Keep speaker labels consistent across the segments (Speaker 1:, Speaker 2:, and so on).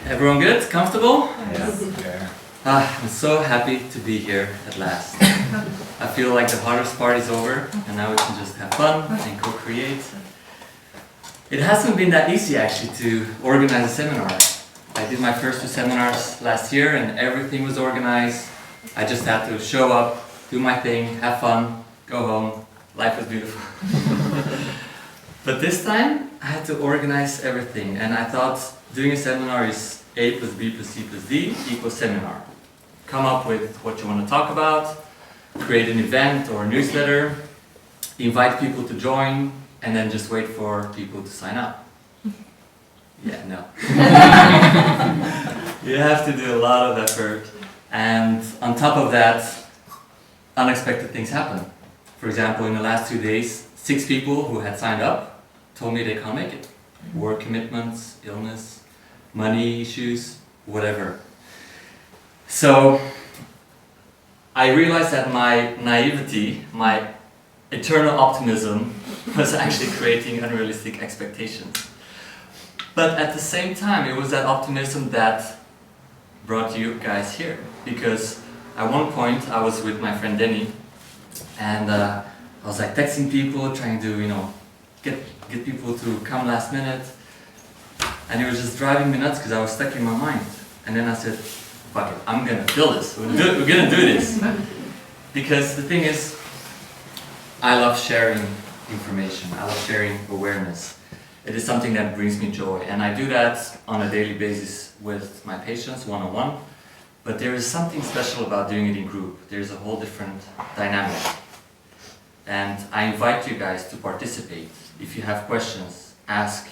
Speaker 1: Everyone good? Comfortable?
Speaker 2: Yes.
Speaker 1: I'm so happy to be here at last. I feel like the hardest part is over and now we can just have fun and co-create. It hasn't been that easy actually to organize a seminar. I did my first 2 seminars last year and everything was organized. I just had to show up, do my thing, have fun, go home. Life was beautiful. But this time I had to organize everything and I thought doing a seminar is A plus B plus C plus D equals seminar. Come up with what you want to talk about, create an event or a newsletter, invite people to join, and then just wait for people to sign up. Yeah, no. You have to do a lot of effort, and on top of that, unexpected things happen. For example, in the last 2 days, 6 people who had signed up told me they can't make it. Work commitments, illness, money issues, whatever. So I realized that my naivety, my eternal optimism was actually creating unrealistic expectations. But at the same time, it was that optimism that brought you guys here. Because at one point I was with my friend Denny and I was like texting people, trying to, get people to come last minute. And it was just driving me nuts because I was stuck in my mind. And then I said, fuck it, I'm gonna fill this. We're gonna do this. Because the thing is, I love sharing information. I love sharing awareness. It is something that brings me joy. And I do that on a daily basis with my patients, one-on-one. But there is something special about doing it in group. There's a whole different dynamic. And I invite you guys to participate. If you have questions, ask.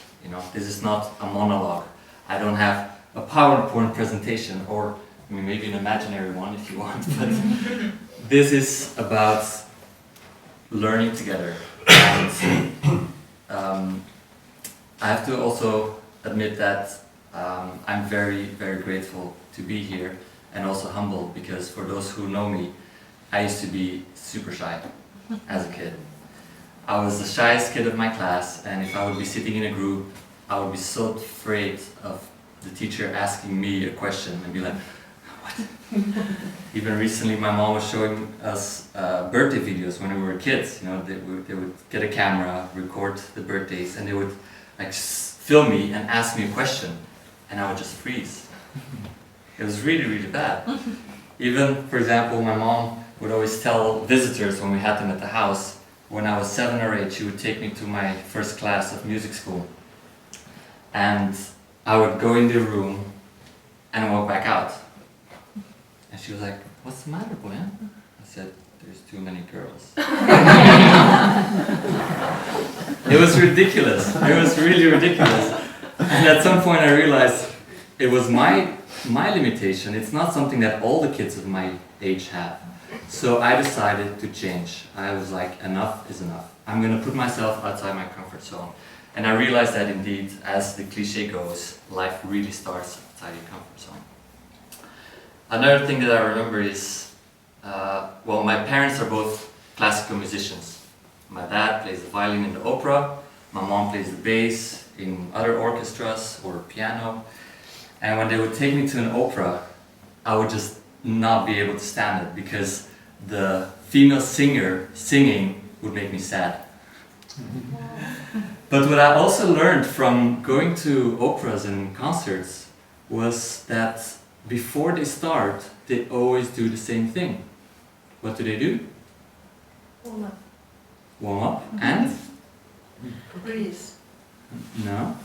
Speaker 1: This is not a monologue. I don't have a PowerPoint presentation, or maybe an imaginary one if you want, but this is about learning together. And I have to also admit that I'm very, very grateful to be here and also humbled because for those who know me, I used to be super shy as a kid. I was the shyest kid of my class, and if I would be sitting in a group, I would be so afraid of the teacher asking me a question and be like, what? Even recently my mom was showing us birthday videos when we were kids. They would get a camera, record the birthdays, and they would film me and ask me a question, and I would just freeze. It was really, really bad. Even, for example, my mom would always tell visitors when we had them at the house, when I was 7 or 8, she would take me to my first class of music school. And I would go in the room and walk back out. And she was like, what's the matter, Boyan? I said, there's too many girls. It was ridiculous. It was really ridiculous. And at some point I realized it was my limitation. It's not something that all the kids of my age have. So I decided to change. I was like, enough is enough. I'm going to put myself outside my comfort zone. And I realized that indeed, as the cliche goes, life really starts outside your comfort zone. Another thing that I remember is, my parents are both classical musicians. My dad plays the violin in the opera, my mom plays the bass in other orchestras or piano. And when they would take me to an opera, I would just not be able to stand it because the female singer singing would make me sad. But what I also learned from going to operas and concerts was that before they start, they always do the same thing. What do?
Speaker 3: Warm up.
Speaker 1: Warm up and?
Speaker 3: Breathe.
Speaker 1: No.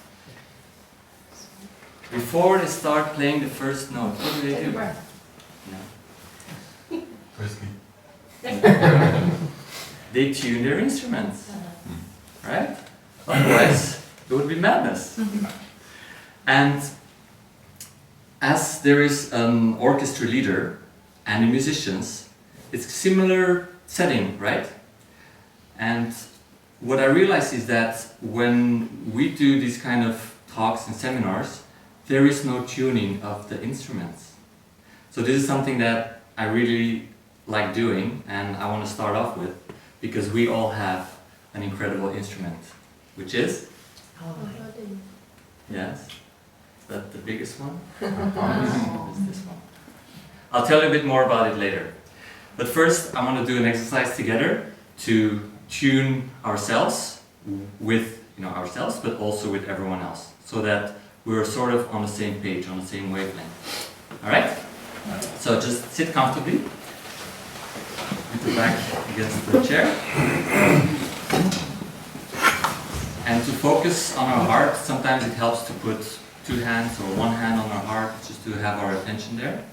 Speaker 1: Before they start playing the first note, what do? No.
Speaker 2: Firstly.
Speaker 1: They tune their instruments, right? Otherwise, it would be madness. And as there is an orchestra leader and the musicians, it's a similar setting, right? And what I realized is that when we do these kind of talks and seminars, there is no tuning of the instruments. So this is something that I really like doing and I want to start off with because we all have an incredible instrument, which is?
Speaker 3: Body.
Speaker 1: Yes. but the biggest one, I promise, is this one. I'll tell you a bit more about it later. But first, I want to do an exercise together to tune ourselves with ourselves, but also with everyone else, so that we're sort of on the same page, on the same wavelength. All right? So just sit comfortably, with the back against the chair. And to focus on our heart, sometimes it helps to put 2 hands or 1 hand on our heart, just to have our attention there.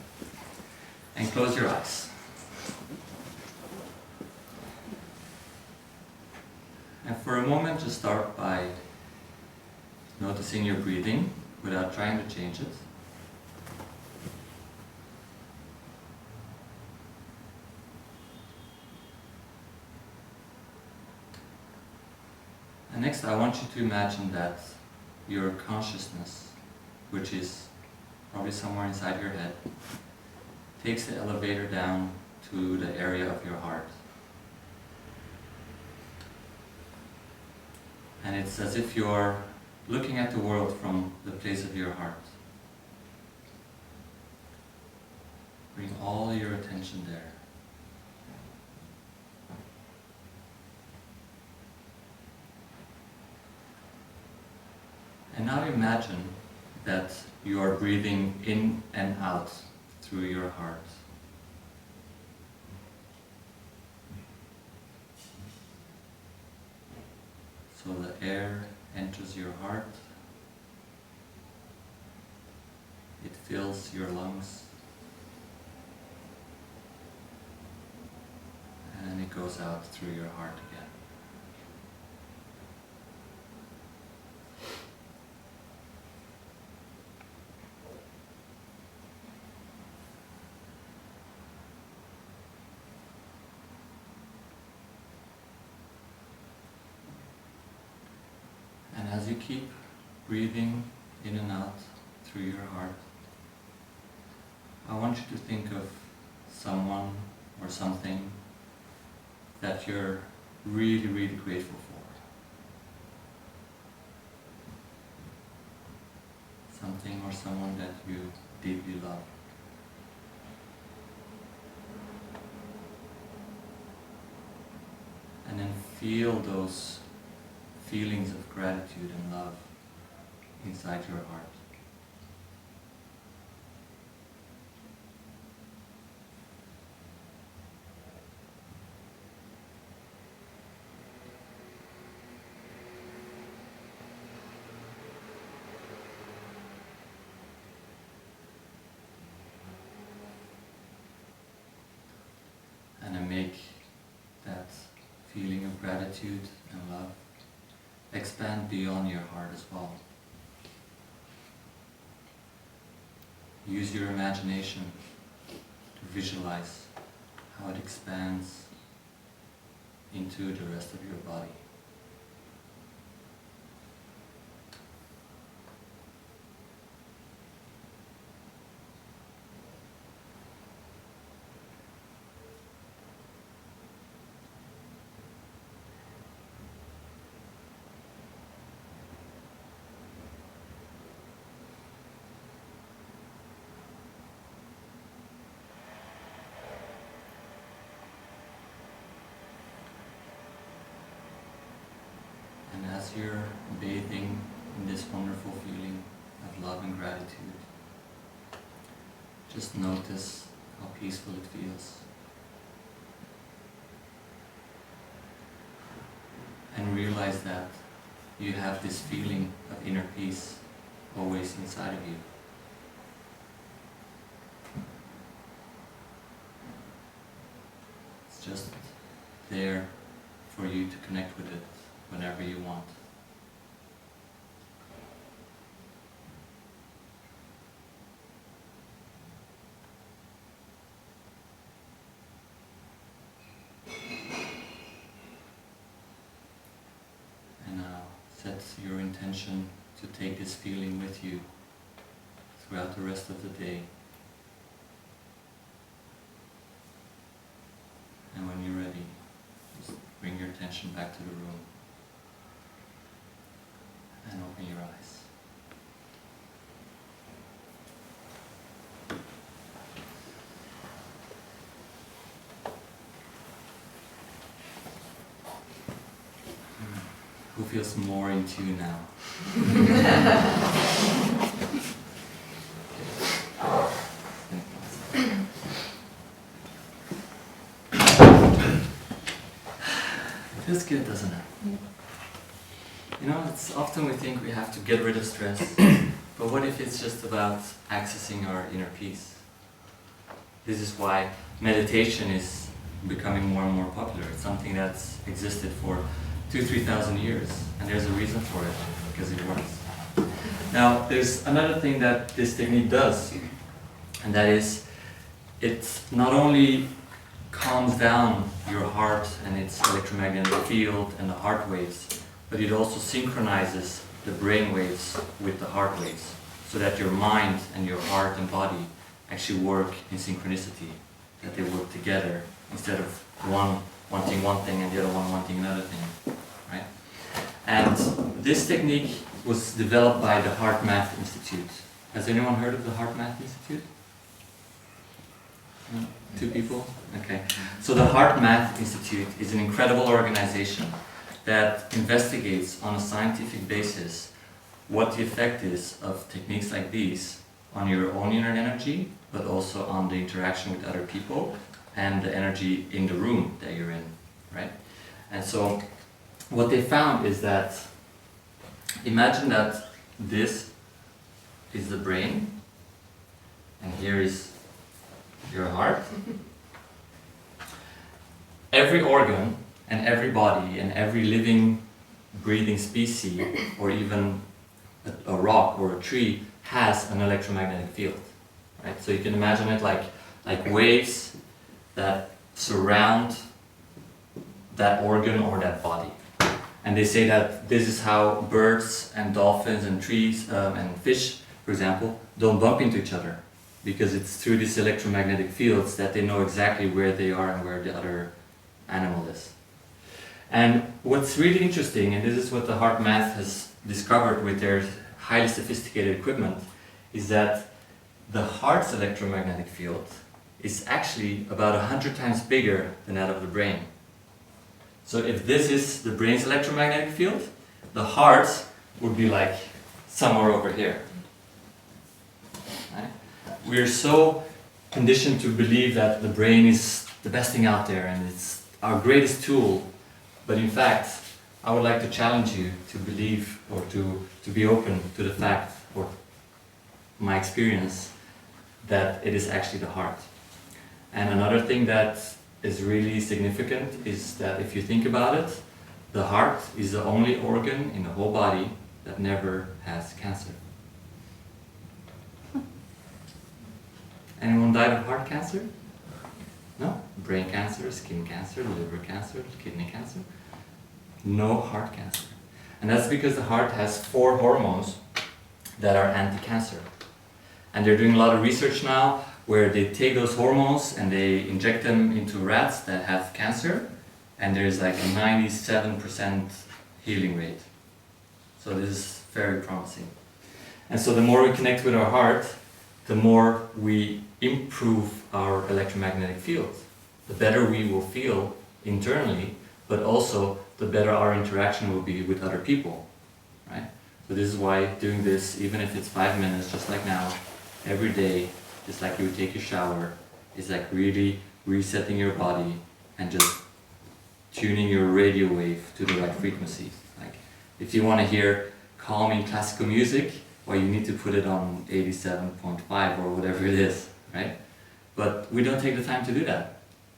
Speaker 1: And close your eyes. And for a moment, just start by noticing your breathing without trying to change it. And next, I want you to imagine that your consciousness, which is probably somewhere inside your head, takes the elevator down to the area of your heart. And it's as if you're looking at the world from the place of your heart. Bring all your attention there. And now imagine that you are breathing in and out through your heart. So the air enters your heart, it fills your lungs, and it goes out through your heart again. And as you keep breathing in and out through your heart, I want you to think of someone or something that you're really, really grateful for. Something or someone that you deeply love. And then feel those feelings of gratitude and love inside your heart. And then make that feeling of gratitude and love expand beyond your heart as well. Use your imagination to visualize how it expands into the rest of your body. And as you're bathing in this wonderful feeling of love and gratitude, just notice how peaceful it feels. And realize that you have this feeling of inner peace always inside of you. It's just there for you to connect with it whenever you want. And now set your intention to take this feeling with you throughout the rest of the day. And when you're ready, just bring your attention back to the room. And open your eyes. Who feels more in tune now? It feels good, doesn't it? You know, it's often we think we have to get rid of stress, but what if it's just about accessing our inner peace? This is why meditation is becoming more and more popular. It's something that's existed for 2,000-3,000 years, and there's a reason for it, because it works. Now, there's another thing that this technique does, and that is, it not only calms down your heart and its electromagnetic field and the heart waves, but it also synchronizes the brain waves with the heart waves, so that your mind and your heart and body actually work in synchronicity, that they work together, instead of one wanting one thing and the other one wanting another thing, right? And this technique was developed by the HeartMath Institute. Has anyone heard of the HeartMath Institute? No? 2 people? Okay. So the HeartMath Institute is an incredible organization that investigates on a scientific basis what the effect is of techniques like these on your own inner energy, but also on the interaction with other people and the energy in the room that you're in, right? And so what they found is that, imagine that this is the brain, and here is your heart. Every organ and every body and every living, breathing species, or even a rock or a tree, has an electromagnetic field, right? So you can imagine it like waves that surround that organ or that body. And they say that this is how birds and dolphins and trees and fish, for example, don't bump into each other, because it's through these electromagnetic fields that they know exactly where they are and where the other animal is. And what's really interesting, and this is what the HeartMath has discovered with their highly sophisticated equipment, is that the heart's electromagnetic field is actually about 100 times bigger than that of the brain. So if this is the brain's electromagnetic field, the heart would be like somewhere over here. Right? We're so conditioned to believe that the brain is the best thing out there and it's our greatest tool, but in fact, I would like to challenge you to believe or to be open to the fact, or my experience, that it is actually the heart. And another thing that is really significant is that if you think about it, the heart is the only organ in the whole body that never has cancer. Anyone died of heart cancer? No? Brain cancer, skin cancer, liver cancer, kidney cancer? No heart cancer. And that's because the heart has 4 hormones that are anti-cancer. And they're doing a lot of research now where they take those hormones and they inject them into rats that have cancer, and there's like a 97% healing rate. So this is very promising. And so the more we connect with our heart, the more we improve our electromagnetic field. The better we will feel internally, but also the better our interaction will be with other people, right? So this is why doing this, even if it's 5 minutes, just like now, every day, just like you would take a shower, is like really resetting your body and just tuning your radio wave to the right frequency. Like, if you want to hear calming classical music, well, you need to put it on 87.5 or whatever it is, right? But we don't take the time to do that.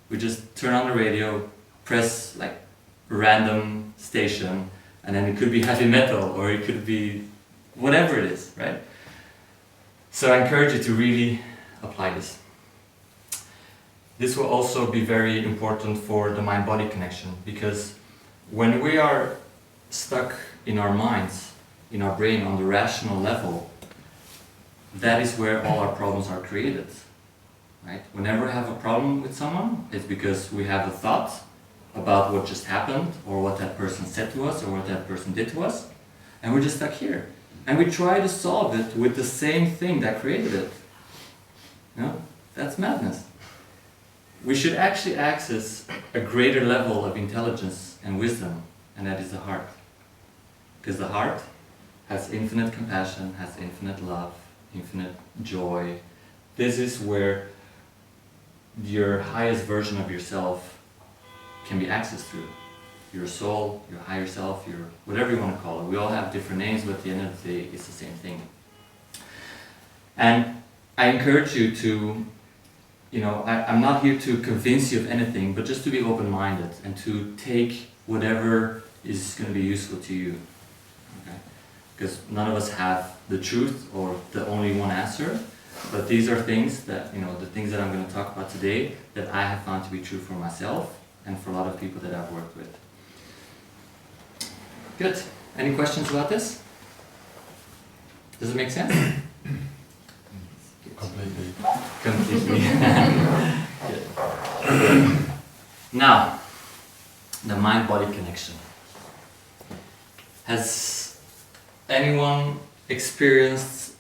Speaker 1: We just turn on the radio, press like a random station, and then it could be heavy metal or it could be whatever it is, right? So I encourage you to really apply this. This will also be very important for the mind-body connection, because when we are stuck in our minds, in our brain on the rational level, that is where all our problems are created, right? Whenever we have a problem with someone, it's because we have a thought about what just happened or what that person said to us or what that person did to us, and we're just stuck here. And we try to solve it with the same thing that created it. No? That's madness. We should actually access a greater level of intelligence and wisdom, and that is the heart. Because the heart has infinite compassion, has infinite love, infinite joy. This is where your highest version of yourself can be accessed through. Your soul, your higher self, your whatever you want to call it. We all have different names, but at the end of the day, it's the same thing. And I encourage you to, I'm not here to convince you of anything, but just to be open-minded and to take whatever is going to be useful to you. Okay? Because none of us have the truth or the only one answer, but these are things that, the things that I'm going to talk about today that I have found to be true for myself and for a lot of people that I've worked with. Good. Any questions about this? Does it make sense?
Speaker 2: Completely.
Speaker 1: Good. Now, the mind-body connection. Has anyone experienced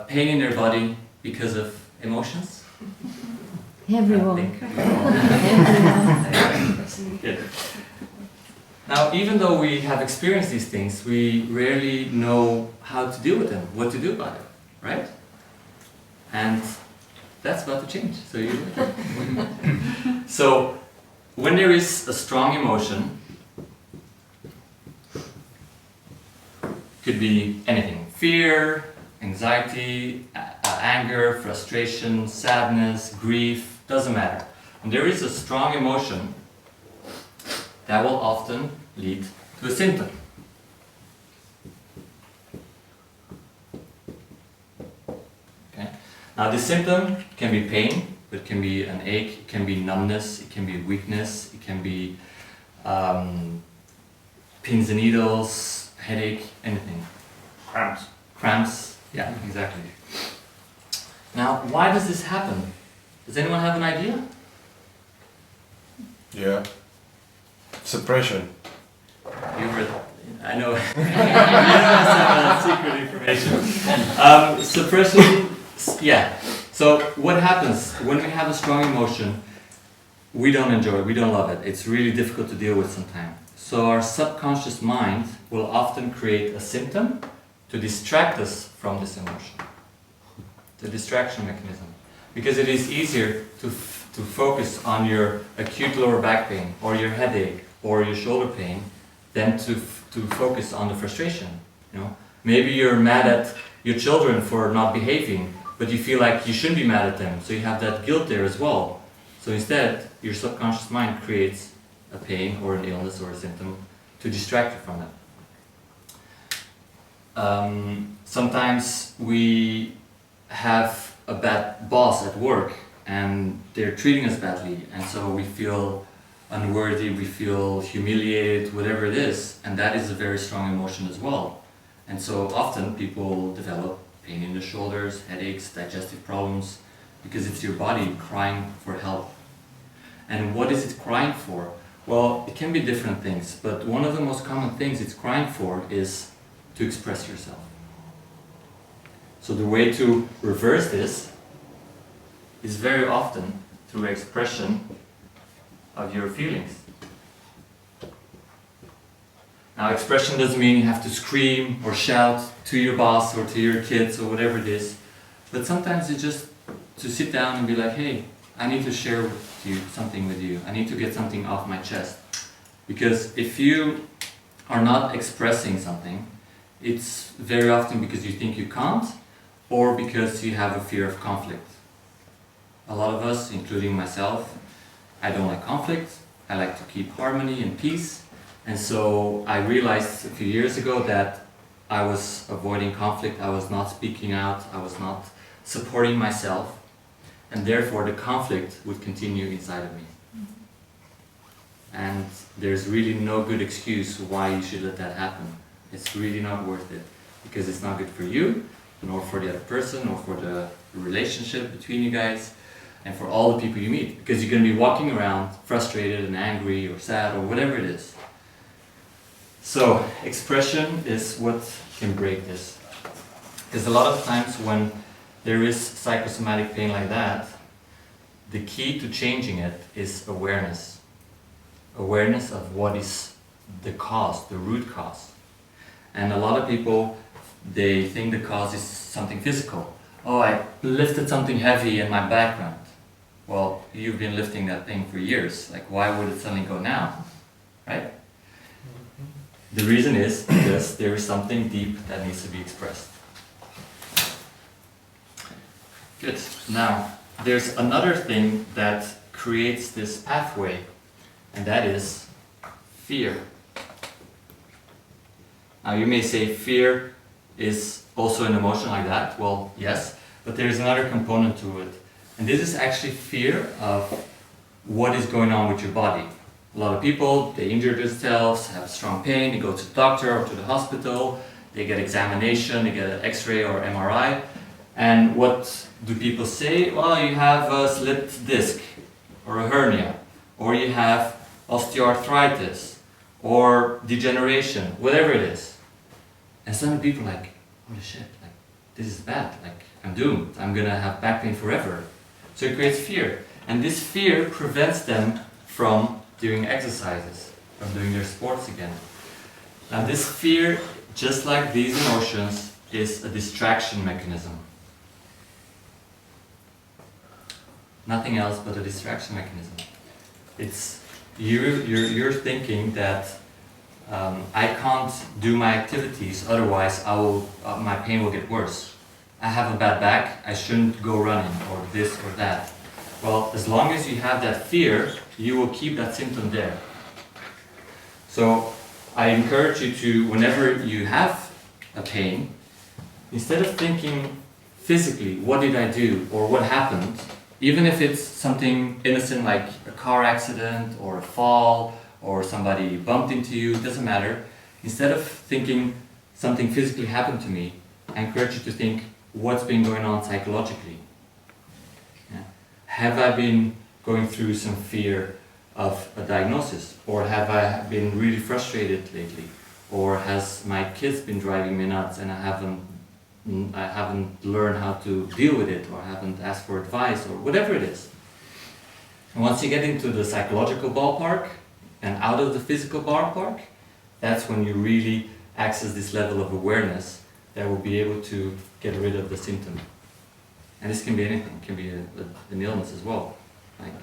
Speaker 1: pain in their body because of emotions?
Speaker 4: Everyone.
Speaker 1: Good. Now, even though we have experienced these things, we rarely know how to deal with them, what to do about it, right? And that's about to change. So when there is a strong emotion, could be anything: fear, anxiety, anger, frustration, sadness, grief, doesn't matter. When there is a strong emotion, that will often lead to a symptom. Okay? Now this symptom can be pain, but it can be an ache, it can be numbness, it can be weakness, it can be pins and needles, headache, anything.
Speaker 2: Cramps.
Speaker 1: Cramps, yeah, exactly. Now, why does this happen? Does anyone have an idea?
Speaker 2: Yeah. Suppression.
Speaker 1: You were, I know, you have secret information. Suppression, yeah. So what happens when we have a strong emotion? We don't enjoy it, we don't love it. It's really difficult to deal with sometimes. So our subconscious mind will often create a symptom to distract us from this emotion. The distraction mechanism. Because it is easier to focus on your acute lower back pain or your headache or your shoulder pain than to focus on the frustration. Maybe you're mad at your children for not behaving, but you feel like you shouldn't be mad at them, so you have that guilt there as well. So instead, your subconscious mind creates a pain or an illness or a symptom to distract you from it. Sometimes we have a bad boss at work and they're treating us badly, and so we feel unworthy, we feel humiliated, whatever it is, and that is a very strong emotion as well. And so often people develop pain in the shoulders, headaches, digestive problems, because it's your body crying for help. And what is it crying for? Well, it can be different things, but one of the most common things it's crying for is to express yourself. So the way to reverse this is very often through expression of your feelings. Now, expression doesn't mean you have to scream or shout to your boss or to your kids or whatever it is, but sometimes it's just to sit down and be like, hey, I need to share something with you. I need to get something off my chest. Because if you are not expressing something, it's very often because you think you can't, or because you have a fear of conflict. A lot of us, including myself, I don't like conflict. I like to keep harmony and peace. And so I realized a few years ago that I was avoiding conflict, I was not speaking out, I was not supporting myself, and therefore the conflict would continue inside of me. And there's really no good excuse why you should let that happen. It's really not worth it, because it's not good for you, nor for the other person, nor for the relationship between you guys, and for all the people you meet, because you're going to be walking around frustrated and angry or sad or whatever it is. So expression is what can break this. Because a lot of times when there is psychosomatic pain like that, the key to changing it is awareness. Awareness of what is the cause, the root cause. And a lot of people, they think the cause is something physical. Oh, I lifted something heavy in my background. Well, you've been lifting that thing for years. Like, why would it suddenly go now? Right? The reason is because there is something deep that needs to be expressed. Good. Now, there's another thing that creates this pathway, and that is fear. Now, you may say fear is also an emotion like that. Well, yes, but there's another component to it. And this is actually fear of what is going on with your body. A lot of people, they injure themselves, have strong pain, they go to the doctor or to the hospital, they get examination, they get an X-ray or MRI. And what do people say? Well, you have a slipped disc, or a hernia, or you have osteoarthritis, or degeneration, whatever it is. And some people are like, holy shit, like, this is bad, like, I'm doomed, I'm gonna have back pain forever. So it creates fear. And this fear prevents them from doing exercises, from doing their sports again. Now this fear, just like these emotions, is a distraction mechanism. Nothing else but a distraction mechanism. It's you're thinking that I can't do my activities, otherwise my pain will get worse. I have a bad back, I shouldn't go running, or this or that. Well, as long as you have that fear, you will keep that symptom there. So I encourage you to, whenever you have a pain, instead of thinking physically, what did I do or what happened, even if it's something innocent like a car accident or a fall or somebody bumped into you, it doesn't matter. Instead of thinking something physically happened to me, I encourage you to think what's been going on psychologically. Yeah. Have I been going through some fear of a diagnosis? Or have I been really frustrated lately? Or has my kids been driving me nuts and I haven't learned how to deal with it, or haven't asked for advice, or whatever it is. And once you get into the psychological ballpark and out of the physical ballpark, that's when you really access this level of awareness that will be able to get rid of the symptom. And this can be anything. It can be an illness as well. Like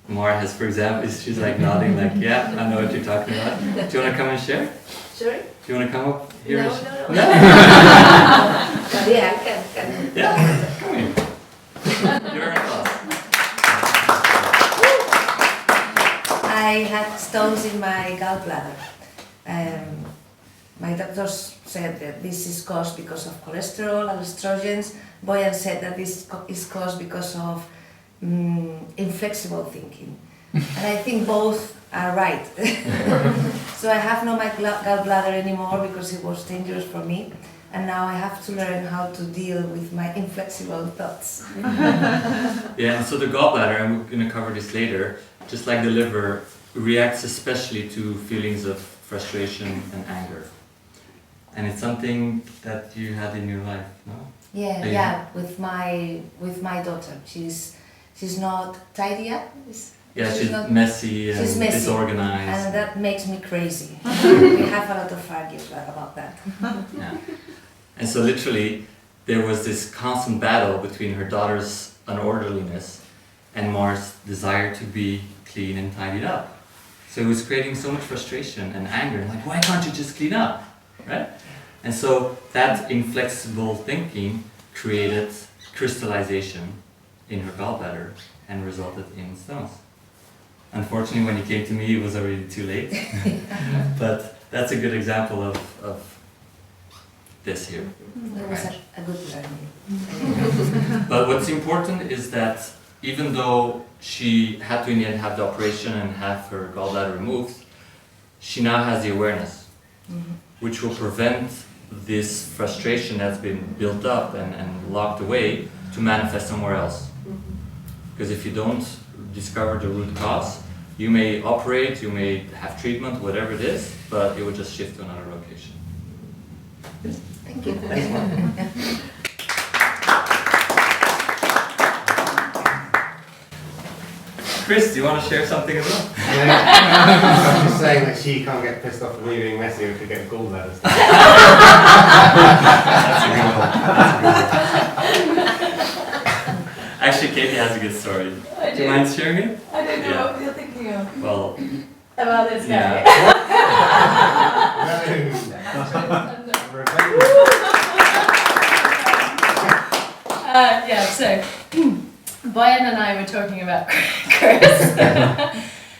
Speaker 1: Mara has, for example, she's like nodding like, yeah, I know what you're talking about. Do you want to come and share?
Speaker 3: Sorry?
Speaker 1: Do you want to come up here?
Speaker 3: No. Yeah, I can.
Speaker 1: Yeah, come here. You're in class.
Speaker 3: I had stones in my gallbladder. My doctors said that this is caused because of cholesterol and estrogens. Boyan said that this is caused because of inflexible thinking. And I think both are right. So I have no my gallbladder anymore because it was dangerous for me. And now I have to learn how to deal with my inflexible thoughts.
Speaker 1: Yeah, and so the gallbladder, and we're going to cover this later, just like the liver, reacts especially to feelings of frustration and anger. And it's something that you had in your life, no?
Speaker 3: Yeah, with my daughter. She's not tidy up.
Speaker 1: Yeah, she's messy and
Speaker 3: she's messy,
Speaker 1: disorganized.
Speaker 3: and that makes me crazy. We have a lot of arguments about that.
Speaker 1: Yeah. And so literally, there was this constant battle between her daughter's unorderliness and Mars' desire to be clean and tidied up. So it was creating so much frustration and anger. Like, why can't you just clean up, right? And so that inflexible thinking created crystallization in her gallbladder and resulted in stones. Unfortunately, when he came to me, it was already too late. But that's a good example of this here.
Speaker 3: It was a good learning.
Speaker 1: But what's important is that even though she had to in the end have the operation and have her gallbladder removed, she now has the awareness, which will prevent this frustration that's been built up and locked away to manifest somewhere else. Because if you don't discover the root cause, you may operate, you may have treatment, whatever it is, but it will just shift to another location.
Speaker 3: Thank you.
Speaker 1: Chris, do you want to share something as well?
Speaker 5: I'm just saying that she can't get pissed off at me being messy if we get gallbladders.
Speaker 1: That's a good one. Actually, Katie has a good story.
Speaker 6: I
Speaker 1: Do you mind sharing it?
Speaker 6: I don't know
Speaker 1: Yeah.
Speaker 6: what you're thinking of.
Speaker 1: Well,
Speaker 6: About this guy.
Speaker 1: yeah.
Speaker 6: Yeah, so Boyan and I were talking about Chris.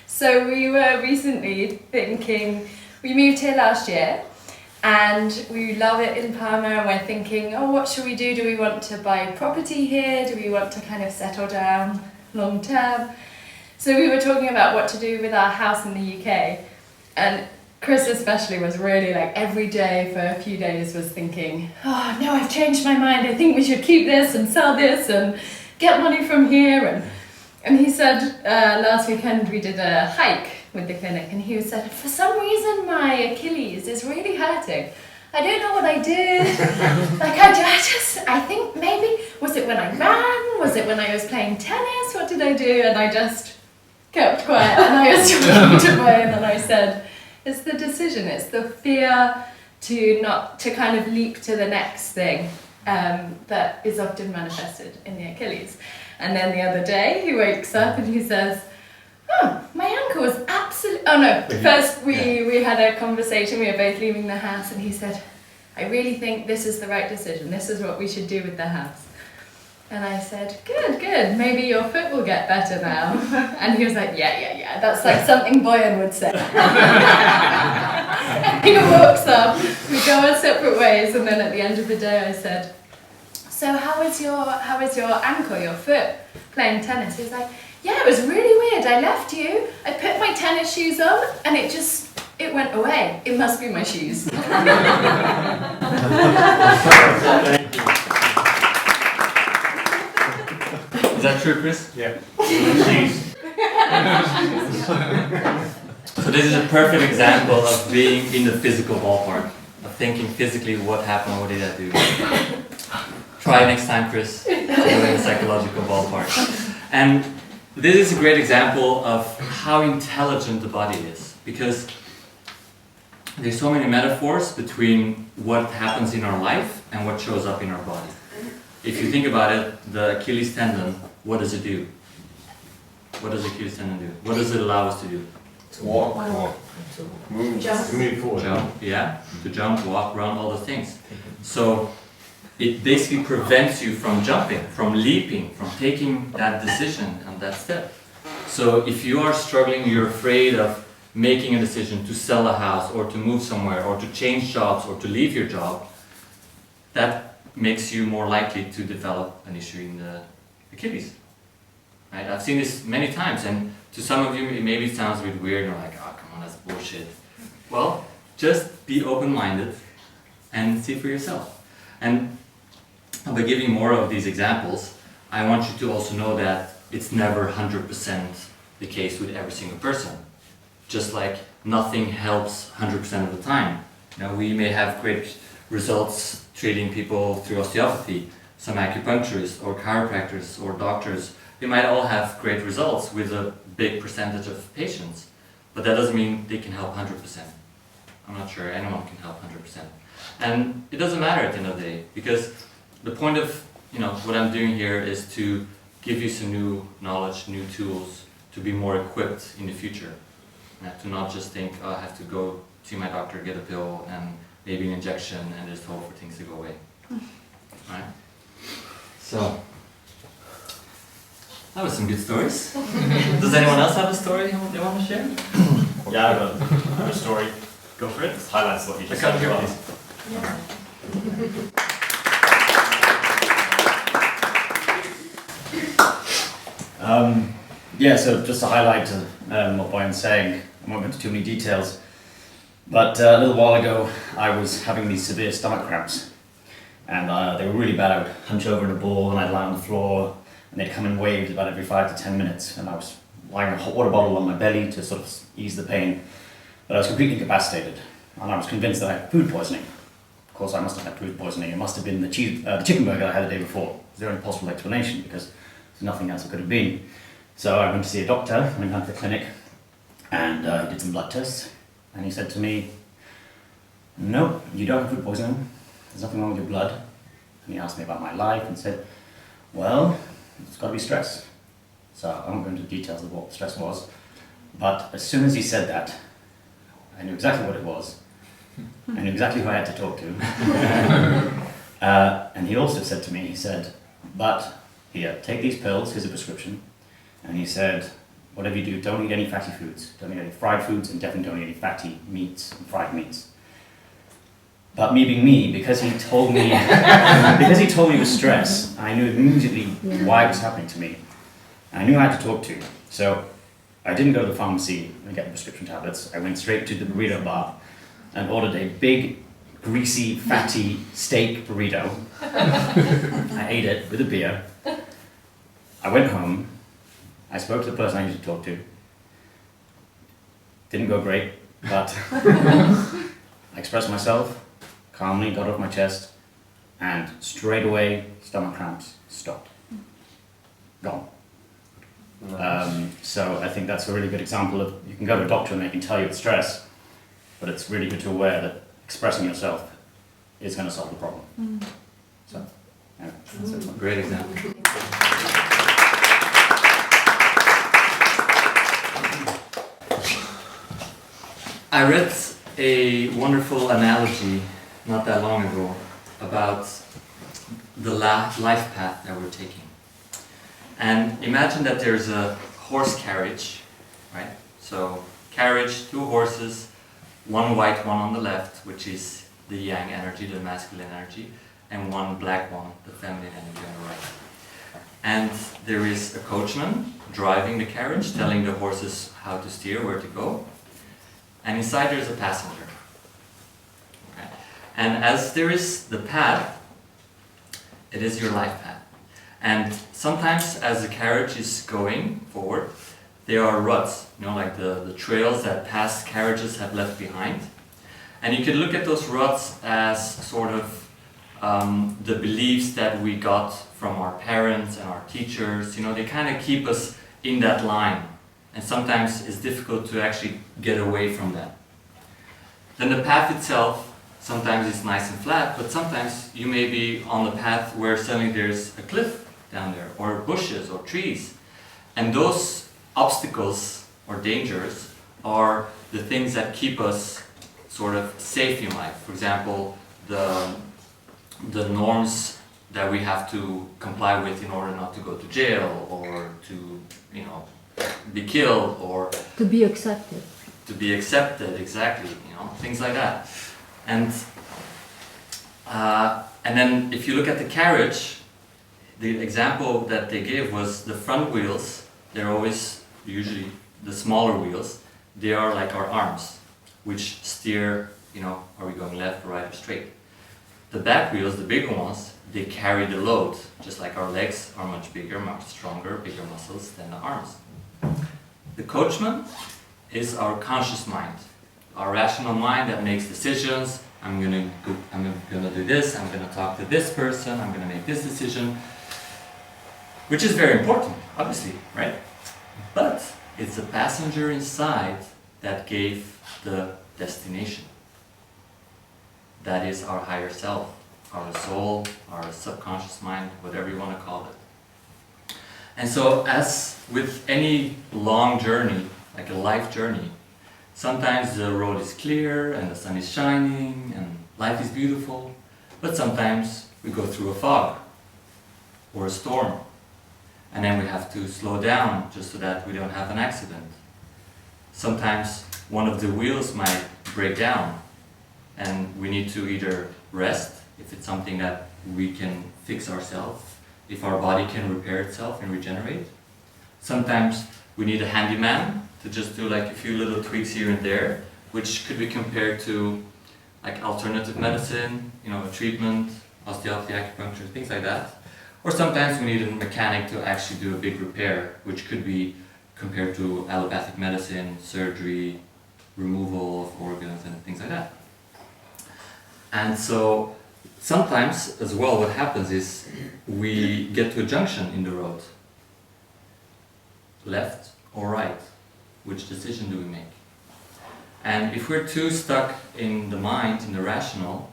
Speaker 6: So we were recently thinking, we moved here last year and we love it in Parma and we're thinking, oh, what should we do? Do we want to buy property here? Do we want to kind of settle down long term? So we were talking about what to do with our house in the UK, and Chris especially was really like every day for a few days was thinking, oh no, I've changed my mind, I think we should keep this and sell this and get money from here. And he said last weekend we did a hike with the clinic and he said, for some reason my Achilles is really hurting. I don't know what I did. Like I think maybe, was it when I ran? Was it when I was playing tennis? What did I do? And I just kept quiet and I was talking to Boyan and I said, it's the decision, it's the fear to kind of leap to the next thing that is often manifested in the Achilles. And then the other day he wakes up and he says, oh, my ankle was absolutely... Oh no, first we had a conversation, we were both leaving the house and he said, I really think this is the right decision, this is what we should do with the house. And I said, good, maybe your foot will get better now. And he was like, yeah, that's like something Boyan would say. And he walks up, we go our separate ways, and then at the end of the day I said, so how is your ankle, your foot, playing tennis? He was like, yeah, it was really weird, I left you, I put my tennis shoes on, and it went away. It must be my shoes.
Speaker 1: Is that true, Chris?
Speaker 2: Yeah.
Speaker 1: So this is a perfect example of being in the physical ballpark, of thinking physically what happened, what did I do. Try next time, Chris, to go in the psychological ballpark. And this is a great example of how intelligent the body is, because there's so many metaphors between what happens in our life and what shows up in our body. If you think about it, the Achilles tendon, what does it do? What does the Achilles tendon do? What does it allow us to do?
Speaker 2: To walk, move,
Speaker 3: Jump.
Speaker 2: to move forward.
Speaker 1: Jump, yeah, to jump, walk, run, all those things. So it basically prevents you from jumping, from leaping, from taking that decision and that step. So if you are struggling, you're afraid of making a decision to sell a house or to move somewhere or to change jobs or to leave your job, that makes you more likely to develop an issue in the Achilles. Right? I've seen this many times, and to some of you it maybe sounds a bit weird and you're like, oh come on, that's bullshit. Well, just be open-minded and see for yourself. And by giving more of these examples, I want you to also know that it's never 100% the case with every single person. Just like nothing helps 100% of the time. Now, we may have great results treating people through osteopathy, some acupuncturists or chiropractors or doctors. They might all have great results with a big percentage of patients, but that doesn't mean they can help 100%. I'm not sure anyone can help 100%. And it doesn't matter at the end of the day, because the point of what I'm doing here is to give you some new knowledge, new tools to be more equipped in the future. To not just think, oh, I have to go see my doctor, get a pill and maybe an injection and just hope for things to go away. Right? So, that was some good stories. Does anyone else have a story they want to share?
Speaker 2: Yeah, I have a story.
Speaker 1: Go for it.
Speaker 2: This highlights what you just
Speaker 1: I can't
Speaker 2: said.
Speaker 1: hear
Speaker 7: please. So just to highlight what Boyan's saying, I won't go into too many details, but a little while ago I was having these severe stomach cramps, and they were really bad. I would hunch over in a ball and I'd lie on the floor, and they'd come in waves about every 5 to 10 minutes, and I was lying a hot water bottle on my belly to sort of ease the pain, but I was completely incapacitated, and I was convinced that I had food poisoning. Of course, I must have had food poisoning. It must have been the chicken burger I had the day before. Is there any possible explanation? Because there's nothing else it could have been. So I went to see a doctor, went down to the clinic, and he did some blood tests, and he said to me, "No, you don't have food poisoning. There's nothing wrong with your blood." And he asked me about my life and said, "Well, it's got to be stress." So I won't go into the details of what stress was, but as soon as he said that, I knew exactly what it was. I knew exactly who I had to talk to. And he also said to me, he said, "But here, take these pills, here's a prescription." And he said, "Whatever you do, don't eat any fatty foods. Don't eat any fried foods, and definitely don't eat any fatty meats and fried meats." But me being me, because he told me, it was stress, I knew immediately why it was happening to me. I knew I had to talk to. So I didn't go to the pharmacy and get the prescription tablets. I went straight to the burrito bar and ordered a big, greasy, fatty steak burrito. I ate it with a beer. I went home. I spoke to the person I needed to talk to. Didn't go great, but I expressed myself, calmly got off my chest, and straight away, stomach cramps stopped. Gone. So I think that's a really good example of, you can go to a doctor and they can tell you it's stress, but it's really good to aware that expressing yourself is going to solve the problem. So, yeah, that's it.
Speaker 1: Great example. I read a wonderful analogy not that long ago about the life path that we're taking. And imagine that there's a horse carriage, right? So carriage, 2 horses, one white one on the left, which is the yang energy, the masculine energy, and one black one, the feminine energy on the right. And there is a coachman driving the carriage, telling the horses how to steer, where to go. And inside there's a passenger. Okay. And as there is the path, it is your life path. And sometimes as the carriage is going forward, there are ruts, like the trails that past carriages have left behind. And you can look at those ruts as sort of the beliefs that we got from our parents and our teachers. They kind of keep us in that line. And sometimes it's difficult to actually get away from that. Then the path itself, sometimes it's nice and flat, but sometimes you may be on the path where suddenly there's a cliff down there, or bushes, or trees. And those obstacles or dangers are the things that keep us sort of safe in life. For example, the norms that we have to comply with in order not to go to jail, or to, be killed, or
Speaker 4: To be accepted.
Speaker 1: to be accepted, exactly, things like that. And then if you look at the carriage, the example that they gave was the front wheels. They're always, usually the smaller wheels, they are like our arms, which steer, are we going left, right, or straight. The back wheels, the bigger ones, they carry the load, just like our legs are much bigger, much stronger, bigger muscles than the arms. The coachman is our conscious mind, our rational mind that makes decisions. I'm gonna do this, I'm gonna talk to this person, I'm gonna make this decision, which is very important, obviously, right? But it's the passenger inside that gave the destination. That is our higher self, our soul, our subconscious mind, whatever you want to call it. And so, as with any long journey, like a life journey, sometimes the road is clear and the sun is shining and life is beautiful, but sometimes we go through a fog or a storm, and then we have to slow down just so that we don't have an accident. Sometimes one of the wheels might break down and we need to either rest, if it's something that we can fix ourselves, if our body can repair itself and regenerate. Sometimes we need a handyman to just do like a few little tweaks here and there, which could be compared to like alternative medicine, a treatment, osteopathy, acupuncture, things like that. Or sometimes we need a mechanic to actually do a big repair, which could be compared to allopathic medicine, surgery, removal of organs and things like that. And so sometimes as well what happens is we get to a junction in the road. left or right? Which decision do we make? And if we're too stuck in the mind, in the rational,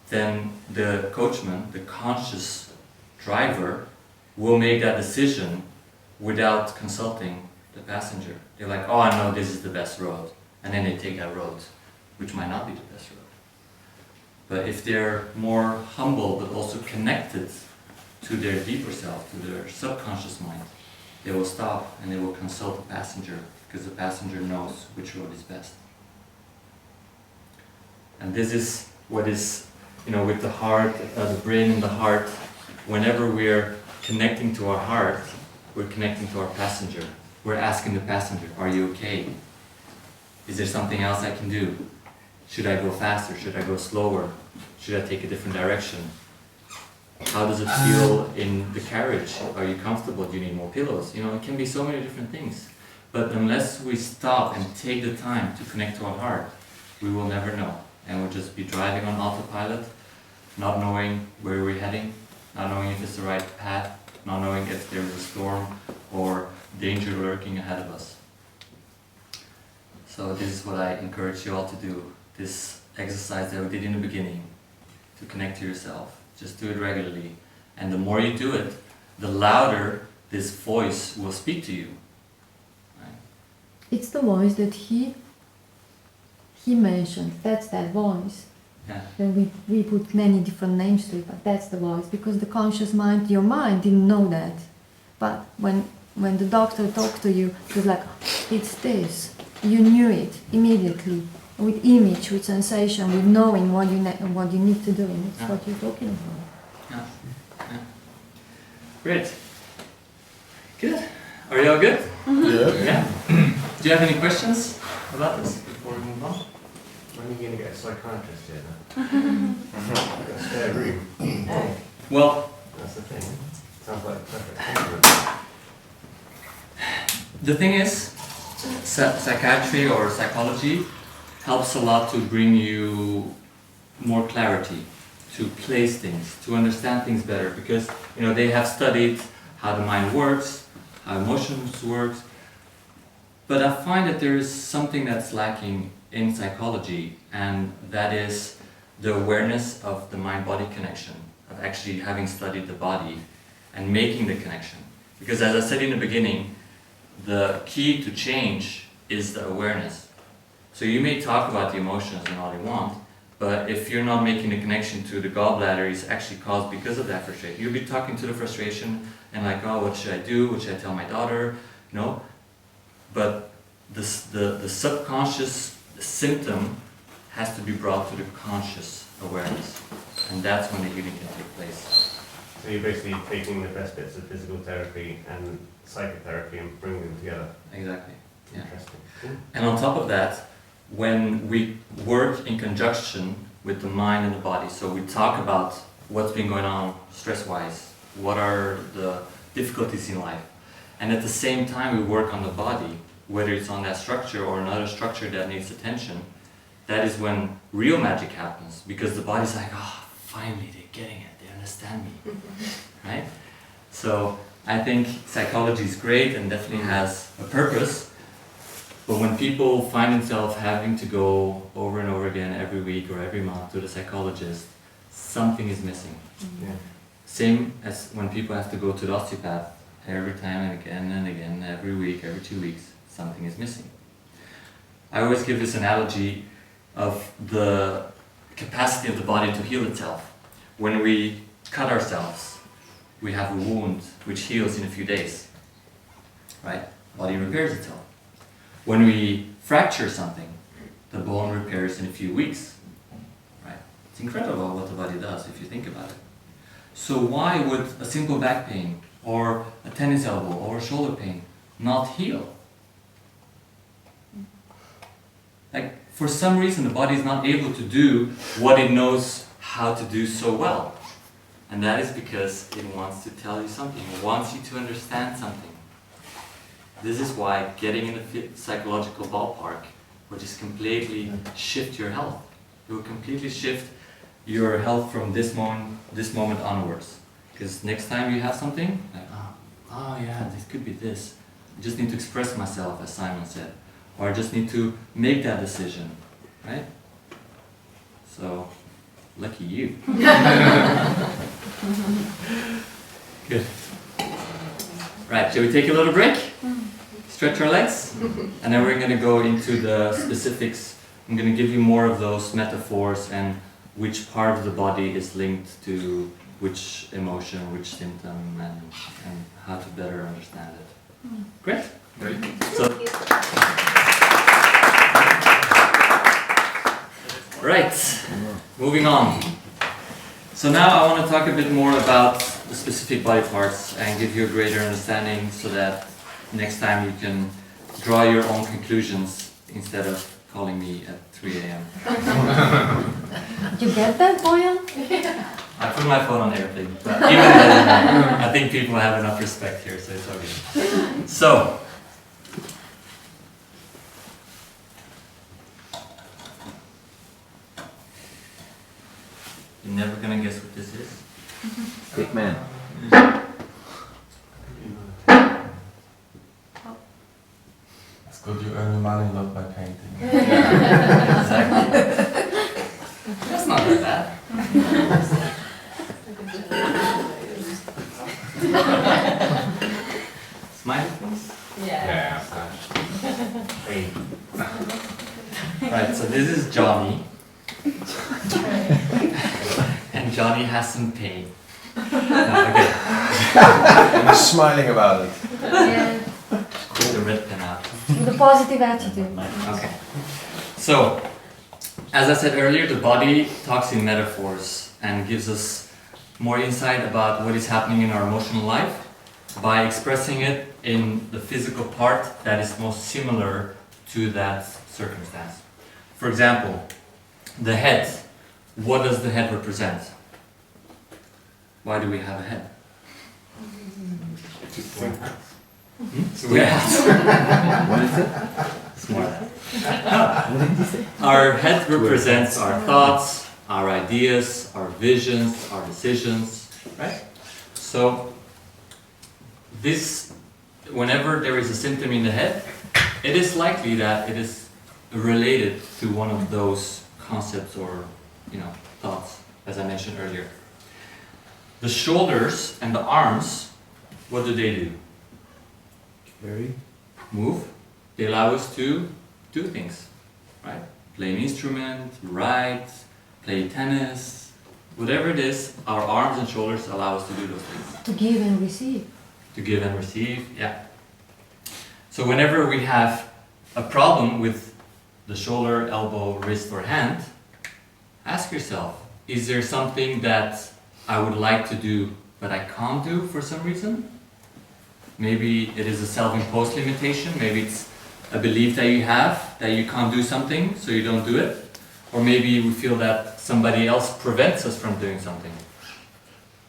Speaker 1: then the coachman, the conscious driver, will make that decision without consulting the passenger. They're like, oh, I know this is the best road. And then they take that road, which might not be the best road. But if they're more humble, but also connected to their deeper self, to their subconscious mind, they will stop and they will consult the passenger, because the passenger knows which road is best. And this is what is, with the heart, the brain and the heart, whenever we're connecting to our heart, we're connecting to our passenger. We're asking the passenger, are you okay? Is there something else I can do? Should I go faster? Should I go slower? Should I take a different direction? How does it feel in the carriage? Are you comfortable? Do you need more pillows? It can be so many different things. But unless we stop and take the time to connect to our heart, we will never know. And we'll just be driving on autopilot, not knowing where we're heading, not knowing if it's the right path, not knowing if there's a storm or danger lurking ahead of us. So this is what I encourage you all to do, this exercise that we did in the beginning, to connect to yourself. Just do it regularly. And the more you do it, the louder this voice will speak to you. Right?
Speaker 4: It's the voice that he mentioned. That's that voice.
Speaker 1: Yeah.
Speaker 4: Then we put many different names to it, but that's the voice, because the conscious mind, your mind didn't know that. But when the doctor talked to you, it was like, it's this. You knew it immediately, with image, with sensation, with knowing what you need to do, and it's what you're talking about.
Speaker 1: Yeah. Yeah. Great. Good. Are you all good?
Speaker 2: Yeah.
Speaker 1: Yeah. Do you have any questions about this before we move on?
Speaker 5: When are you going to get a psychiatrist here then? I've got a spare room.
Speaker 1: Well,
Speaker 5: That's the thing. Sounds like a perfect compliment.
Speaker 1: the thing is, psychiatry or psychology helps a lot to bring you more clarity, to place things, to understand things better, because they have studied how the mind works, how emotions work. But I find that there is something that's lacking in psychology, and that is the awareness of the mind-body connection, of actually having studied the body and making the connection. Because as I said in the beginning, the key to change is the awareness. So you may talk about the emotions and all you want, but if you're not making the connection to the gallbladder is actually caused because of that frustration. You'll be talking to the frustration and like, oh, what should I do? What should I tell my daughter? No. But the subconscious symptom has to be brought to the conscious awareness. And that's when the healing can take place.
Speaker 5: So you're basically taking the best bits of physical therapy and psychotherapy and bringing them together.
Speaker 1: Exactly. Yeah.
Speaker 5: Interesting. Cool.
Speaker 1: And on top of that, when we work in conjunction with the mind and the body, so we talk about what's been going on stress-wise, what are the difficulties in life, and at the same time we work on the body, whether it's on that structure or another structure that needs attention, that is when real magic happens, because the body's like, oh, finally they're getting it, they understand me, right? So I think psychology is great and definitely has a purpose. But when people find themselves having to go over and over again every week or every month to the psychologist, something is missing.
Speaker 5: Yeah.
Speaker 1: Same as when people have to go to the osteopath every time and again, every week, every 2 weeks, something is missing. I always give this analogy of the capacity of the body to heal itself. When we cut ourselves, we have a wound which heals in a few days, right? Body repairs itself. When we fracture something, the bone repairs in a few weeks, right? It's incredible what the body does if you think about it. So why would a simple back pain or a tennis elbow or a shoulder pain not heal? Like, for some reason the body is not able to do what it knows how to do so well. And that is because it wants to tell you something, it wants you to understand something. This is why getting in the psychological ballpark will just completely shift your health. It will completely shift your health from this moment onwards. Because next time you have something, like, oh yeah, this could be this. I just need to express myself, as Simon said. Or I just need to make that decision, right? So, lucky you. Good. Right, shall we take a little break? Stretch our legs? And then we're going to go into the specifics. I'm going to give you more of those metaphors and which part of the body is linked to which emotion, which symptom, and how to better understand it. Great?
Speaker 2: Great.
Speaker 1: So, right, moving on. So now I want to talk a bit more about the specific body parts and give you a greater understanding so that next time you can draw your own conclusions instead of calling me at 3 a.m.
Speaker 4: You get that, Boyan?
Speaker 1: I put my phone on airplane, but even then, I think people have enough respect here, so it's okay. So, you're never gonna guess what this is?
Speaker 8: Big man.
Speaker 9: It's good you earn money not by painting.
Speaker 1: Exactly. That's not that bad. Smiley face?
Speaker 2: Yeah.
Speaker 1: Right, so this is Johnny. And Johnny has some pain. Okay.
Speaker 9: And he's smiling about it.
Speaker 4: Yeah.
Speaker 1: Pull the red pen out.
Speaker 4: The positive attitude.
Speaker 1: Okay. So, as I said earlier, the body talks in metaphors and gives us more insight about what is happening in our emotional life by expressing it in the physical part that is most similar to that circumstance. For example, the head. What does the head represent? Why do we have a head?
Speaker 8: What is it?
Speaker 1: Smart. Our head represents our thoughts, our ideas, our visions, our decisions, right? So this, whenever there is a symptom in the head, it is likely that it is related to one of those concepts or, thoughts, as I mentioned earlier. The shoulders and the arms, what do?
Speaker 8: Very.
Speaker 1: Move. They allow us to do things, right? Play an instrument, write, play tennis, whatever it is, our arms and shoulders allow us to do those things.
Speaker 4: To give and receive.
Speaker 1: To give and receive, yeah. So whenever we have a problem with the shoulder, elbow, wrist, or hand, ask yourself, is there something that I would like to do but I can't do for some reason? Maybe it is a self-imposed limitation, maybe it's a belief that you have that you can't do something, so you don't do it. Or maybe we feel that somebody else prevents us from doing something.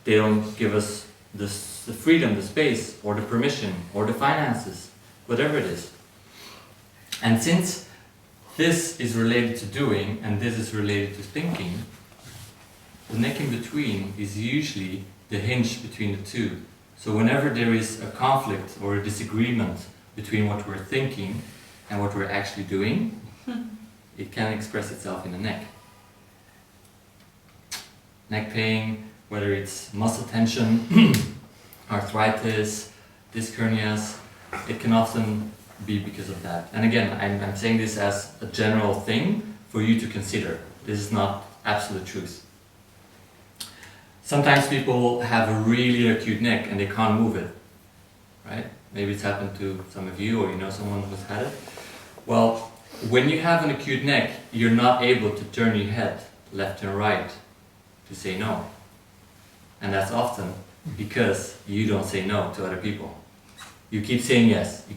Speaker 1: They don't give us the freedom, the space, or the permission, or the finances, whatever it is. And since this is related to doing, and this is related to thinking, the neck in between is usually the hinge between the two. So whenever there is a conflict or a disagreement between what we're thinking and what we're actually doing, it can express itself in the neck. Neck pain, whether it's muscle tension, arthritis, disc hernias, it can often be because of that. And again, I'm saying this as a general thing for you to consider. This is not absolute truth. Sometimes people have a really acute neck and they can't move it, right? Maybe it's happened to some of you, or you know someone who's had it. Well, when you have an acute neck, you're not able to turn your head left and right to say no. And that's often because you don't say no to other people. You keep saying yes. You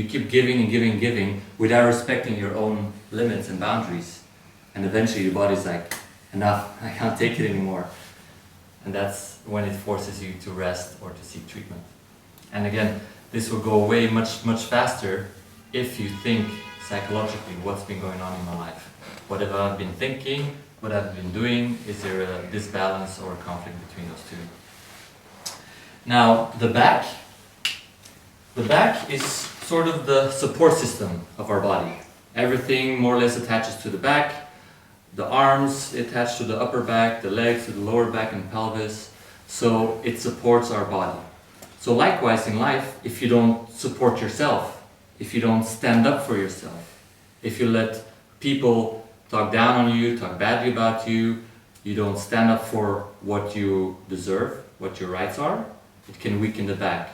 Speaker 1: keep giving and giving and giving without respecting your own limits and boundaries. And eventually your body's like, enough, I can't take it anymore. And that's when it forces you to rest or to seek treatment. And again, this will go away much, much faster if you think psychologically what's been going on in my life. What have I been thinking? What have I been doing? Is there a disbalance or a conflict between those two? Now, the back, the back is sort of the support system of our body. Everything more or less attaches to the back. The arms attach to the upper back, the legs to the lower back and pelvis. So it supports our body. So likewise in life, if you don't support yourself, if you don't stand up for yourself, if you let people talk down on you, talk badly about you, you don't stand up for what you deserve, what your rights are, it can weaken the back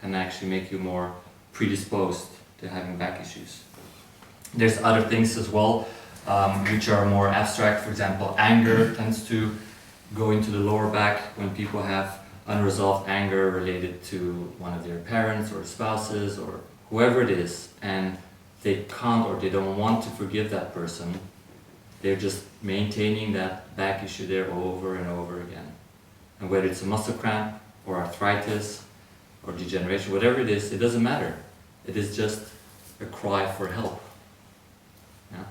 Speaker 1: and actually make you more predisposed to having back issues. There's other things as well, which are more abstract. For example, anger tends to go into the lower back when people have unresolved anger related to one of their parents or spouses or whoever it is, and they can't or they don't want to forgive that person. They're just maintaining that back issue there over and over again. And whether it's a muscle cramp or arthritis or degeneration, whatever it is, it doesn't matter. It is just a cry for help. Yeah?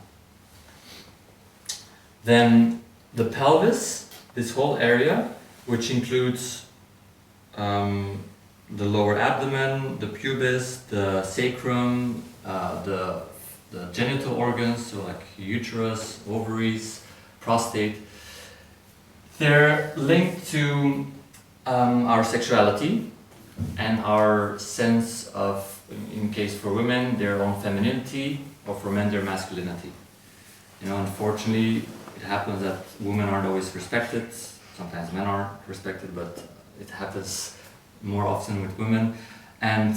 Speaker 1: Then the pelvis, this whole area, which includes the lower abdomen, the pubis, the sacrum, the genital organs, so like uterus, ovaries, prostate, they're linked to our sexuality and our sense of, in case for women, their own femininity, or for men, their masculinity. You know, unfortunately, it happens that women aren't always respected. Sometimes men aren't respected, but it happens more often with women. And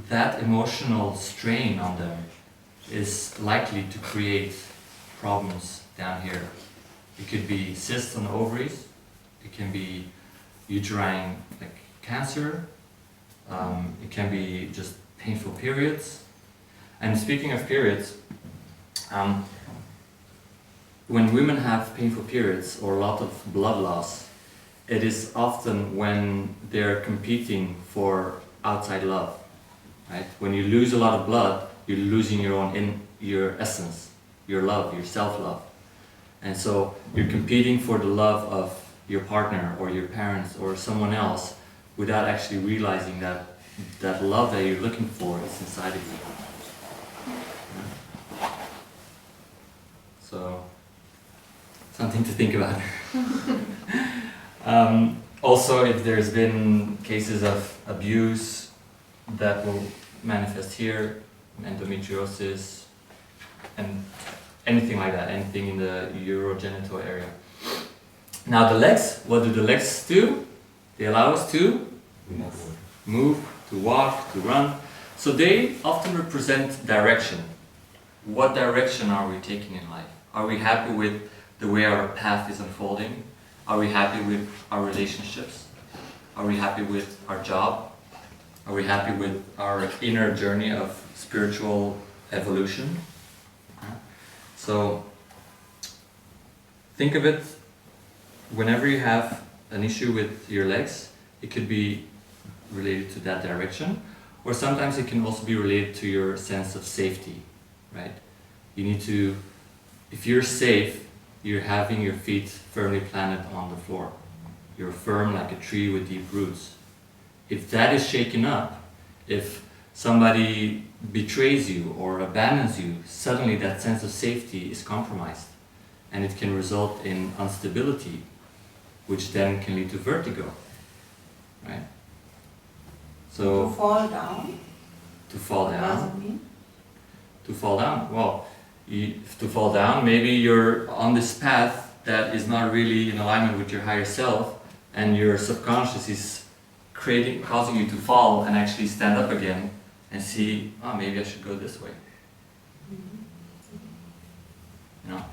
Speaker 1: that emotional strain on them is likely to create problems down here. It could be cysts on the ovaries. It can be uterine like cancer. It can be just painful periods. And speaking of periods, when women have painful periods or a lot of blood loss, it is often when they're competing for outside love, right? When you lose a lot of blood, you're losing your essence, your love, your self-love. And so you're competing for the love of your partner or your parents or someone else without actually realizing that that love that you're looking for is inside of you. So, something to think about. Also, if there's been cases of abuse that will manifest here, endometriosis, and anything like that, anything in the urogenital area. Now the legs, what do the legs do? They allow us to move, to walk, to run. So they often represent direction. What direction are we taking in life? Are we happy with the way our path is unfolding? Are we happy with our relationships? Are we happy with our job? Are we happy with our inner journey of spiritual evolution? So think of it, whenever you have an issue with your legs, it could be related to that direction, or sometimes it can also be related to your sense of safety, right? You need to, if you're safe, you're having your feet firmly planted on the floor. You're firm like a tree with deep roots. If that is shaken up, if somebody betrays you or abandons you, suddenly that sense of safety is compromised, and it can result in instability, which then can lead to vertigo, right? So
Speaker 10: to fall down.
Speaker 1: To fall down.
Speaker 10: What does it mean?
Speaker 1: To fall down. Well, to fall down, maybe you're on this path that is not really in alignment with your higher self, and your subconscious is causing you to fall and actually stand up again and see, oh, maybe I should go this way. You know,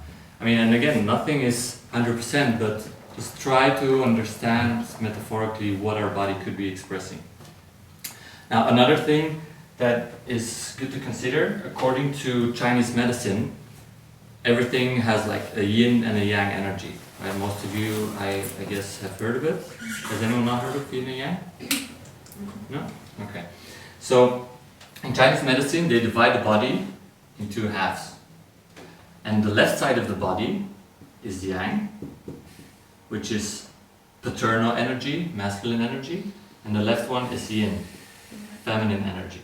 Speaker 1: I mean, and again, nothing is 100%, but just try to understand metaphorically what our body could be expressing. Now, another thing that is good to consider, according to Chinese medicine, everything has like a yin and a yang energy. Right? Most of you, I guess, have heard of it. Has anyone not heard of yin and yang? No? Okay. So, in Chinese medicine, they divide the body in two halves. And the left side of the body is yang, which is paternal energy, masculine energy, and the left one is yin, feminine energy.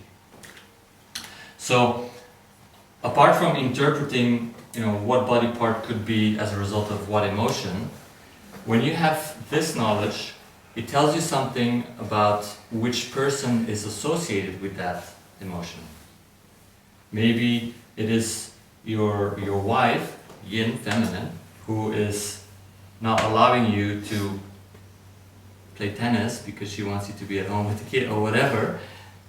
Speaker 1: So, apart from interpreting, what body part could be as a result of what emotion, when you have this knowledge, it tells you something about which person is associated with that emotion. Maybe it is your wife, yin, feminine, who is not allowing you to play tennis because she wants you to be at home with the kid or whatever,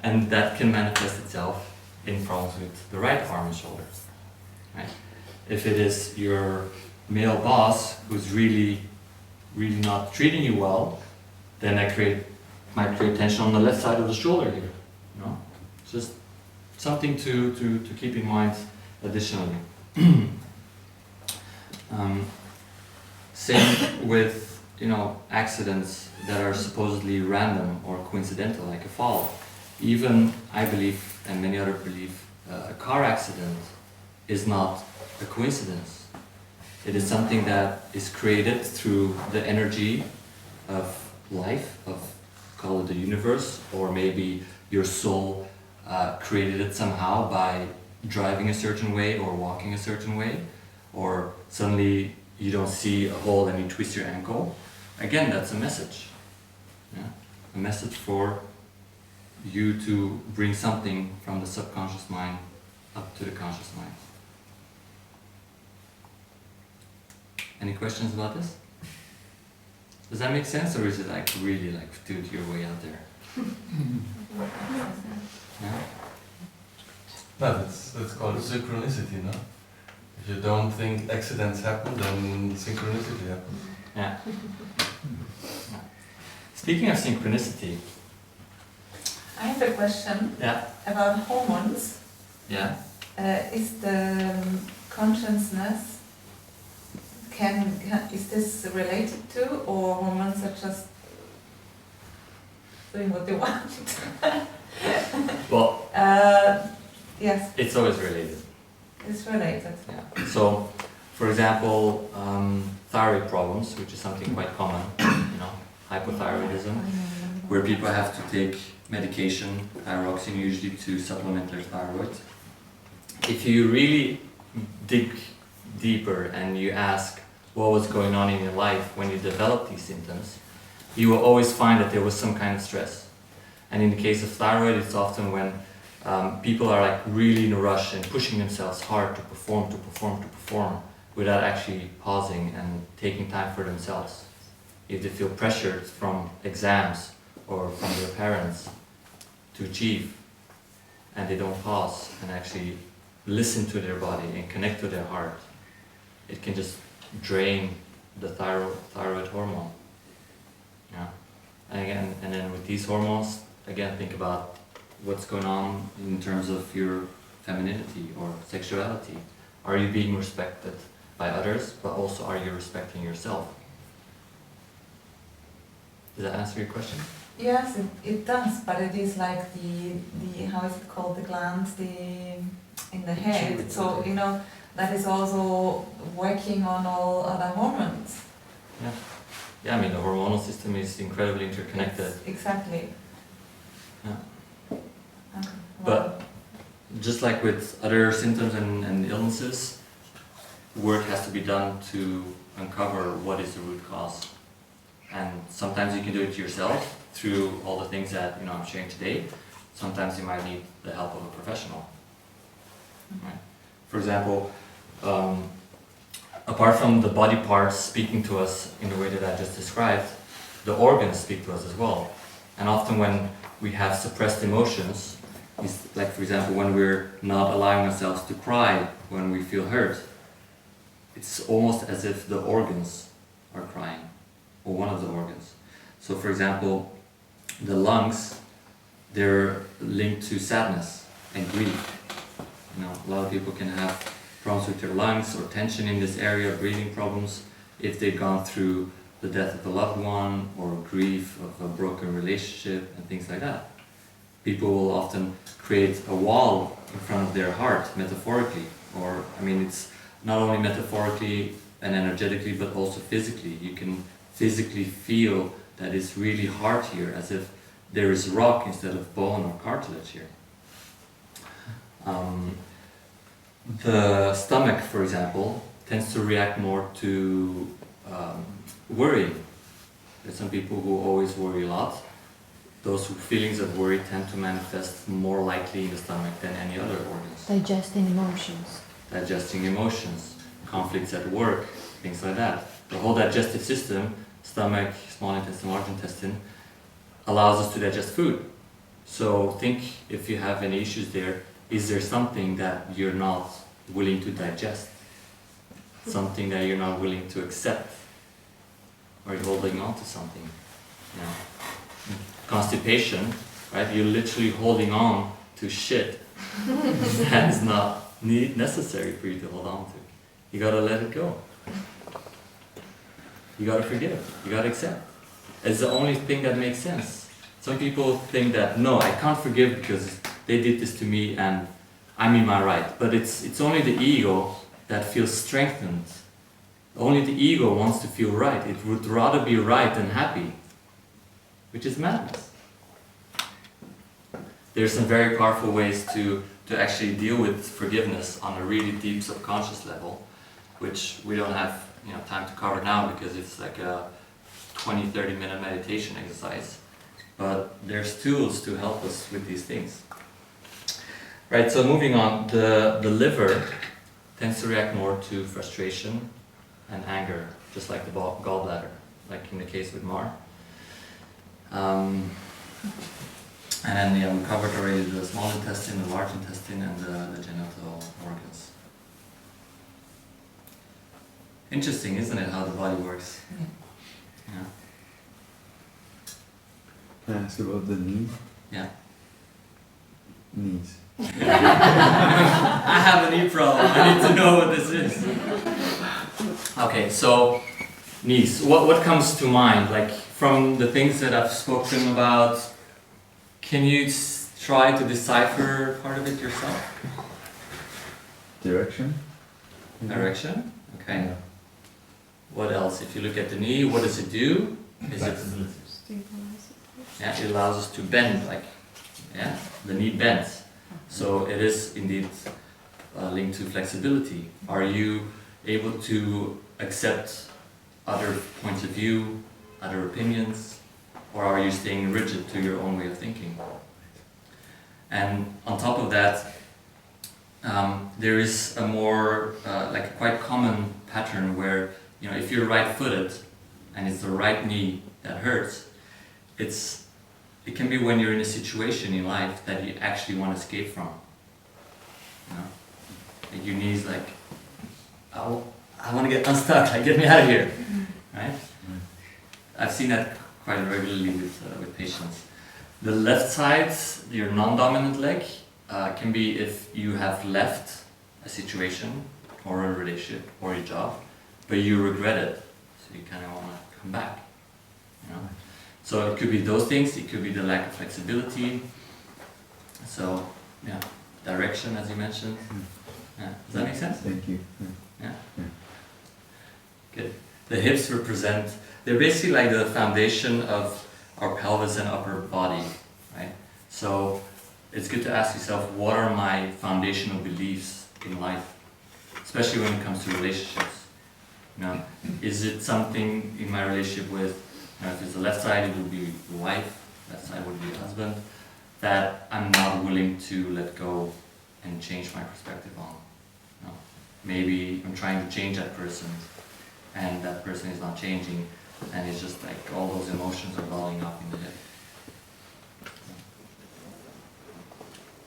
Speaker 1: and that can manifest itself in problems with the right arm and shoulder. Right? If it is your male boss who's really not treating you well, then that might create tension on the left side of the shoulder here. Just something to keep in mind additionally. Same with accidents that are supposedly random or coincidental, like a fall. Even I believe, and many others believe, a car accident is not a coincidence. It is something that is created through the energy of life, call it the universe, or maybe your soul created it somehow by driving a certain way or walking a certain way, or suddenly you don't see a hole and you twist your ankle. Again, that's a message. Yeah? A message for you to bring something from the subconscious mind up to the conscious mind. Any questions about this? Does that make sense, or is it really dude, you're way out there? Yeah?
Speaker 9: No, that's called synchronicity, no? If you don't think accidents happen, then synchronicity happens.
Speaker 1: Yeah. Speaking of synchronicity.
Speaker 10: I have a question about hormones.
Speaker 1: Yeah.
Speaker 10: Is the consciousness is this related to, or hormones are just doing what they want?
Speaker 1: Well,
Speaker 10: yes.
Speaker 1: It's always related.
Speaker 10: It's related.
Speaker 1: Yeah. So, for example, thyroid problems, which is something quite common, hypothyroidism, where people have to take medication, thyroxine usually, to supplement their thyroid. If you really dig deeper and you ask what was going on in your life when you developed these symptoms, you will always find that there was some kind of stress. And in the case of thyroid, it's often when people are really in a rush and pushing themselves hard to perform without actually pausing and taking time for themselves. If they feel pressured from exams or from their parents to achieve, and they don't pause and actually listen to their body and connect to their heart, it can just drain the thyroid hormone. Yeah. And then with these hormones, again, think about what's going on in terms of your femininity or sexuality. Are you being respected by others, but also are you respecting yourself? Does that answer your question?
Speaker 10: Yes, it does, but it is like the how is it called, the glands in the head. So that is also working on all other hormones.
Speaker 1: Yeah. Yeah, I mean the hormonal system is incredibly interconnected.
Speaker 10: Exactly.
Speaker 1: Yeah.
Speaker 10: Okay.
Speaker 1: But just like with other symptoms and illnesses, work has to be done to uncover what is the root cause. And sometimes you can do it yourself through all the things that I'm sharing today. Sometimes you might need the help of a professional. Right? For example, apart from the body parts speaking to us in the way that I just described, the organs speak to us as well. And often when we have suppressed emotions, like for example when we're not allowing ourselves to cry when we feel hurt, it's almost as if the organs are crying, or one of the organs. So for example, the lungs, they're linked to sadness and grief. A lot of people can have problems with their lungs or tension in this area, breathing problems, if they've gone through the death of a loved one or grief of a broken relationship and things like that. People will often create a wall in front of their heart, metaphorically, or it's not only metaphorically and energetically, but also physically. You can physically feel that it's really hard here, as if there is rock instead of bone or cartilage here. The stomach, for example, tends to react more to worry. There's some people who always worry a lot. Those feelings of worry tend to manifest more likely in the stomach than any other organs.
Speaker 4: Digesting emotions.
Speaker 1: Digesting emotions, conflicts at work, things like that. The whole digestive system, stomach, small intestine, large intestine, allows us to digest food. So think if you have any issues there, is there something that you're not willing to digest? Something that you're not willing to accept? Or you're holding on to something? You know? Constipation, right? You're literally holding on to shit that is not necessary for you to hold on to. You gotta let it go. You gotta forgive. You gotta accept. It's the only thing that makes sense. Some people think that, no, I can't forgive because they did this to me and I'm in my right. But it's only the ego that feels strengthened. Only the ego wants to feel right. It would rather be right than happy, which is madness. There's some very powerful ways to actually deal with forgiveness on a really deep subconscious level, which we don't have time to cover now because it's like a 20-30 minute meditation exercise. But there's tools to help us with these things. Right, so moving on, the liver tends to react more to frustration and anger, just like the gallbladder, like in the case with Mar. And then we covered already the small intestine, the large intestine, and the genital organs. Interesting, isn't it, how the body works? Yeah.
Speaker 8: Can I ask about the knee?
Speaker 1: Yeah.
Speaker 8: Knees.
Speaker 1: I have a knee problem. I need to know what this is. Okay, so knees. What comes to mind? Like from the things that I've spoken about, can you try to decipher part of it yourself?
Speaker 8: Direction.
Speaker 1: Direction? Okay.
Speaker 8: Yeah.
Speaker 1: What else? If you look at the knee, what does it do? Is it? Yeah, it allows us to bend, like, yeah, the knee bends. So it is indeed linked to flexibility. Are you able to accept other points of view, other opinions, or are you staying rigid to your own way of thinking? And on top of that, there is a more, like a quite common pattern where, if you're right-footed and it's the right knee that hurts, it can be when you're in a situation in life that you actually want to escape from. Like your knee's like, I want to get unstuck, like get me out of here, right? I've seen that quite regularly with patients. The left side, your non-dominant leg, can be if you have left a situation or a relationship or a job, but you regret it, so you kind of want to come back. So it could be those things, it could be the lack of flexibility. So, yeah, direction as you mentioned. Yeah. Does that make sense?
Speaker 8: Thank you.
Speaker 1: Yeah? Good. The hips represent, they're basically like the foundation of our pelvis and upper body, right? So it's good to ask yourself, what are my foundational beliefs in life? Especially when it comes to relationships. Is it something in my relationship with, if it's the left side, it would be the wife, left side would be the husband, that I'm not willing to let go and change my perspective on. Maybe I'm trying to change that person, and that person is not changing, and it's just like all those emotions are balling up in the head.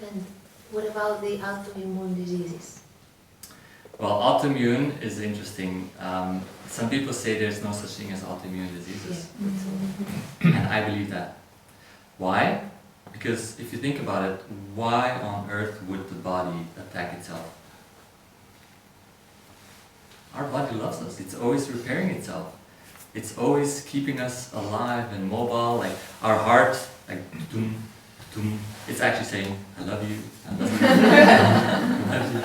Speaker 3: And what about the autoimmune diseases?
Speaker 1: Well, autoimmune is interesting. Some people say there's no such thing as autoimmune diseases. And I believe that. Why? Because if you think about it, why on earth would the body attack itself? Our body loves us. It's always repairing itself. It's always keeping us alive and mobile. Like our heart, like doom, doom. It's actually saying, I love you, I love you, I love you.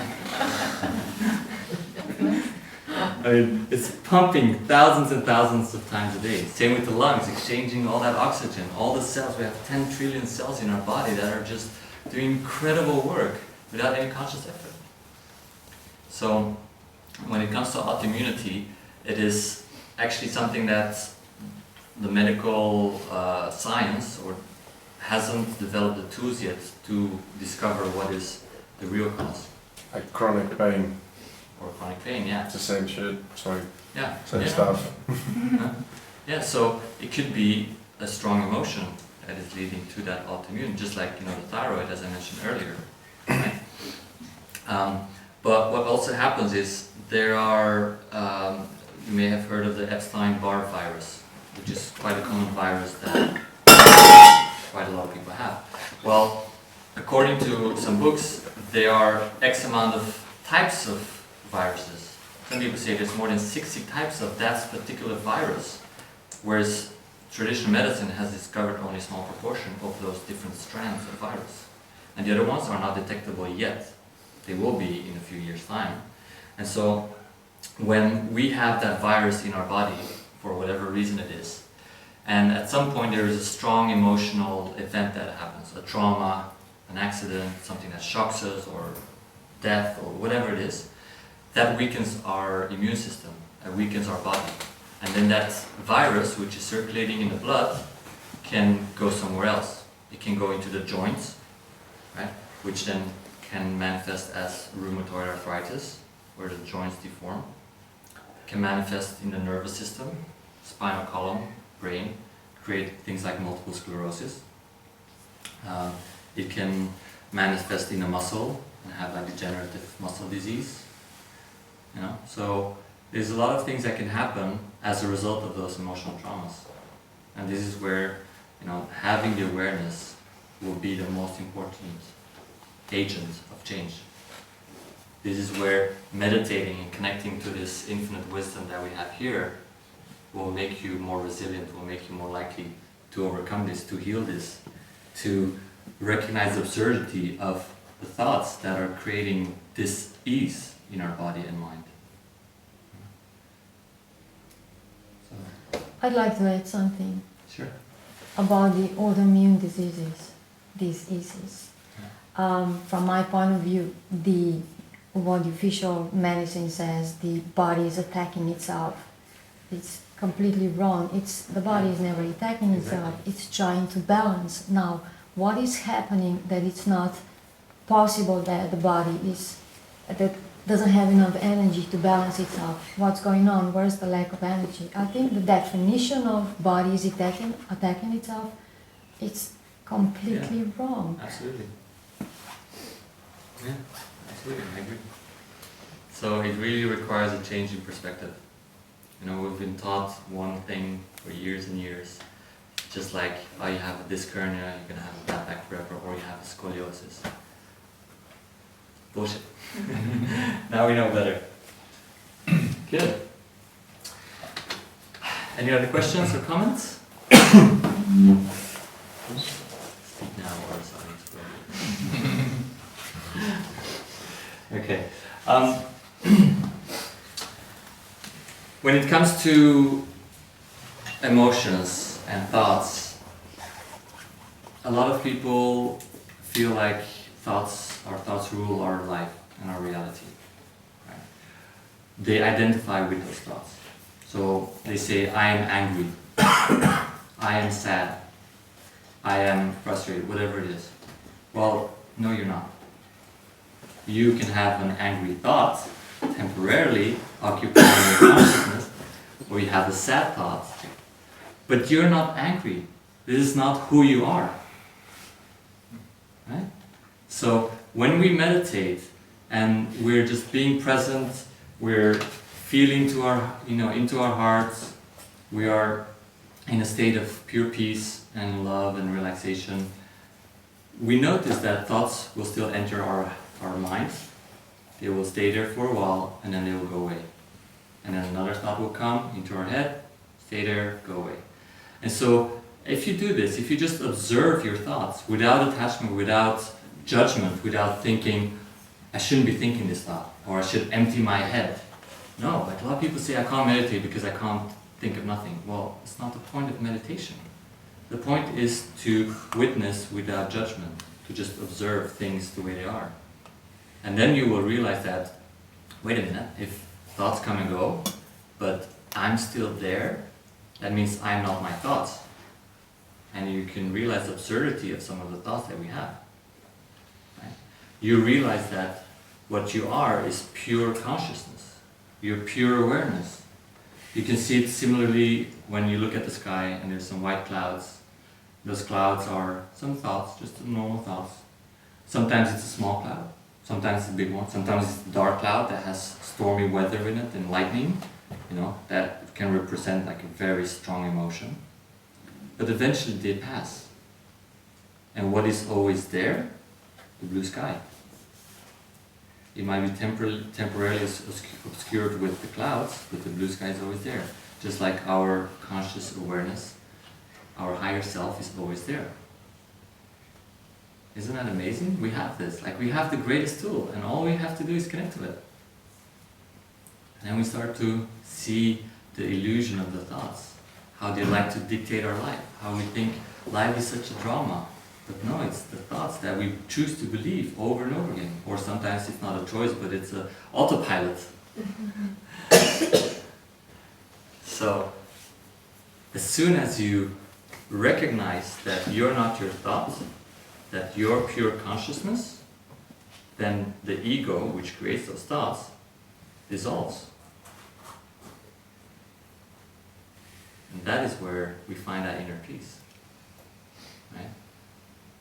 Speaker 1: I mean, it's pumping thousands and thousands of times a day. Same with the lungs, exchanging all that oxygen. All the cells, we have 10 trillion cells in our body that are just doing incredible work without any conscious effort. So, when it comes to autoimmunity, it is actually something that the medical science hasn't developed the tools yet to discover what is the real cause.
Speaker 2: Like chronic pain.
Speaker 1: Or chronic pain, yeah.
Speaker 2: It's the same shit. Sorry.
Speaker 1: Yeah.
Speaker 2: Same
Speaker 1: yeah.
Speaker 2: stuff.
Speaker 1: Yeah, so it could be a strong emotion that is leading to that autoimmune, just like, the thyroid, as I mentioned earlier. Right? But what also happens is there are, you may have heard of the Epstein-Barr virus, which is quite a common virus that quite a lot of people have. Well, according to some books, there are X amount of types of viruses. Some people say there's more than 60 types of that particular virus, whereas traditional medicine has discovered only a small proportion of those different strands of virus. And the other ones are not detectable yet. They will be in a few years' time. And so when we have that virus in our body, for whatever reason it is, and at some point there is a strong emotional event that happens, a trauma, an accident, something that shocks us, or death, or whatever it is, that weakens our immune system, it weakens our body. And then that virus, which is circulating in the blood, can go somewhere else. It can go into the joints, right? Which then can manifest as rheumatoid arthritis, where the joints deform. It can manifest in the nervous system, spinal column, brain, create things like multiple sclerosis. It can manifest in a muscle and have like degenerative muscle disease. So there's a lot of things that can happen as a result of those emotional traumas. And this is where, having the awareness will be the most important agent of change. This is where meditating and connecting to this infinite wisdom that we have here will make you more resilient, will make you more likely to overcome this, to heal this, to recognize the absurdity of the thoughts that are creating this ease in our body and mind.
Speaker 4: I'd like to add something.
Speaker 1: Sure.
Speaker 4: About the autoimmune diseases. From my point of view, what the official medicine says, the body is attacking itself. It's completely wrong. The body is never attacking itself. It's trying to balance. Now, what is happening that it's not possible that the body that doesn't have enough energy to balance itself? What's going on? Where's the lack of energy? I think the definition of body is attacking itself, it's completely wrong.
Speaker 1: Absolutely. Yeah, absolutely, I agree. So it really requires a change in perspective. We've been taught one thing for years and years. Just like, you have a disc hernia, you're going to have a bad back forever, or you have a scoliosis. Bullshit. Now we know better. Good. Any other questions or comments? Speak now or silence. Okay. When it comes to emotions and thoughts, a lot of people feel like our thoughts rule our life and our reality. Right? They identify with those thoughts. So they say, I am angry, I am sad, I am frustrated, whatever it is. Well, no, you're not. You can have an angry thought temporarily occupying your consciousness, or you have a sad thought, but you're not angry. This is not who you are. Right? So when we meditate and we're just being present, we're feeling to into our hearts, we are in a state of pure peace and love and relaxation, we notice that thoughts will still enter our minds. They will stay there for a while and then they will go away. And then another thought will come into our head, stay there, go away. And so if you do this, if you just observe your thoughts without attachment, without judgment, without thinking, I shouldn't be thinking this thought, or I should empty my head, No, like a lot of people say I can't meditate because I can't think of nothing. Well, it's not the point of meditation. The point is to witness without judgment, to just observe things the way they are. And then you will realize that, wait a minute, if thoughts come and go, but I'm still there, that means I'm not my thoughts. And you can realize the absurdity of some of the thoughts that we have. Right? You realize that what you are is pure consciousness. You're pure awareness. You can see it similarly when you look at the sky and there's some white clouds. Those clouds are some thoughts, just normal thoughts. Sometimes it's a small cloud, sometimes it's a big one, sometimes it's a dark cloud that has stormy weather in it and lightning, that can represent like a very strong emotion. But eventually they pass. And what is always there? The blue sky. It might be temporarily obscured with the clouds, but the blue sky is always there. Just like our conscious awareness, our higher self is always there. Isn't that amazing? We have this. Like we have the greatest tool, and all we have to do is connect to it. And then we start to see the illusion of the thoughts, how they like to dictate our life, how we think life is such a drama. But no, it's the thoughts that we choose to believe over and over again. Or sometimes it's not a choice, but it's an autopilot. So, as soon as you recognize that you're not your thoughts, that you're pure consciousness, then the ego, which creates those thoughts, dissolves. And that is where we find that inner peace. Right?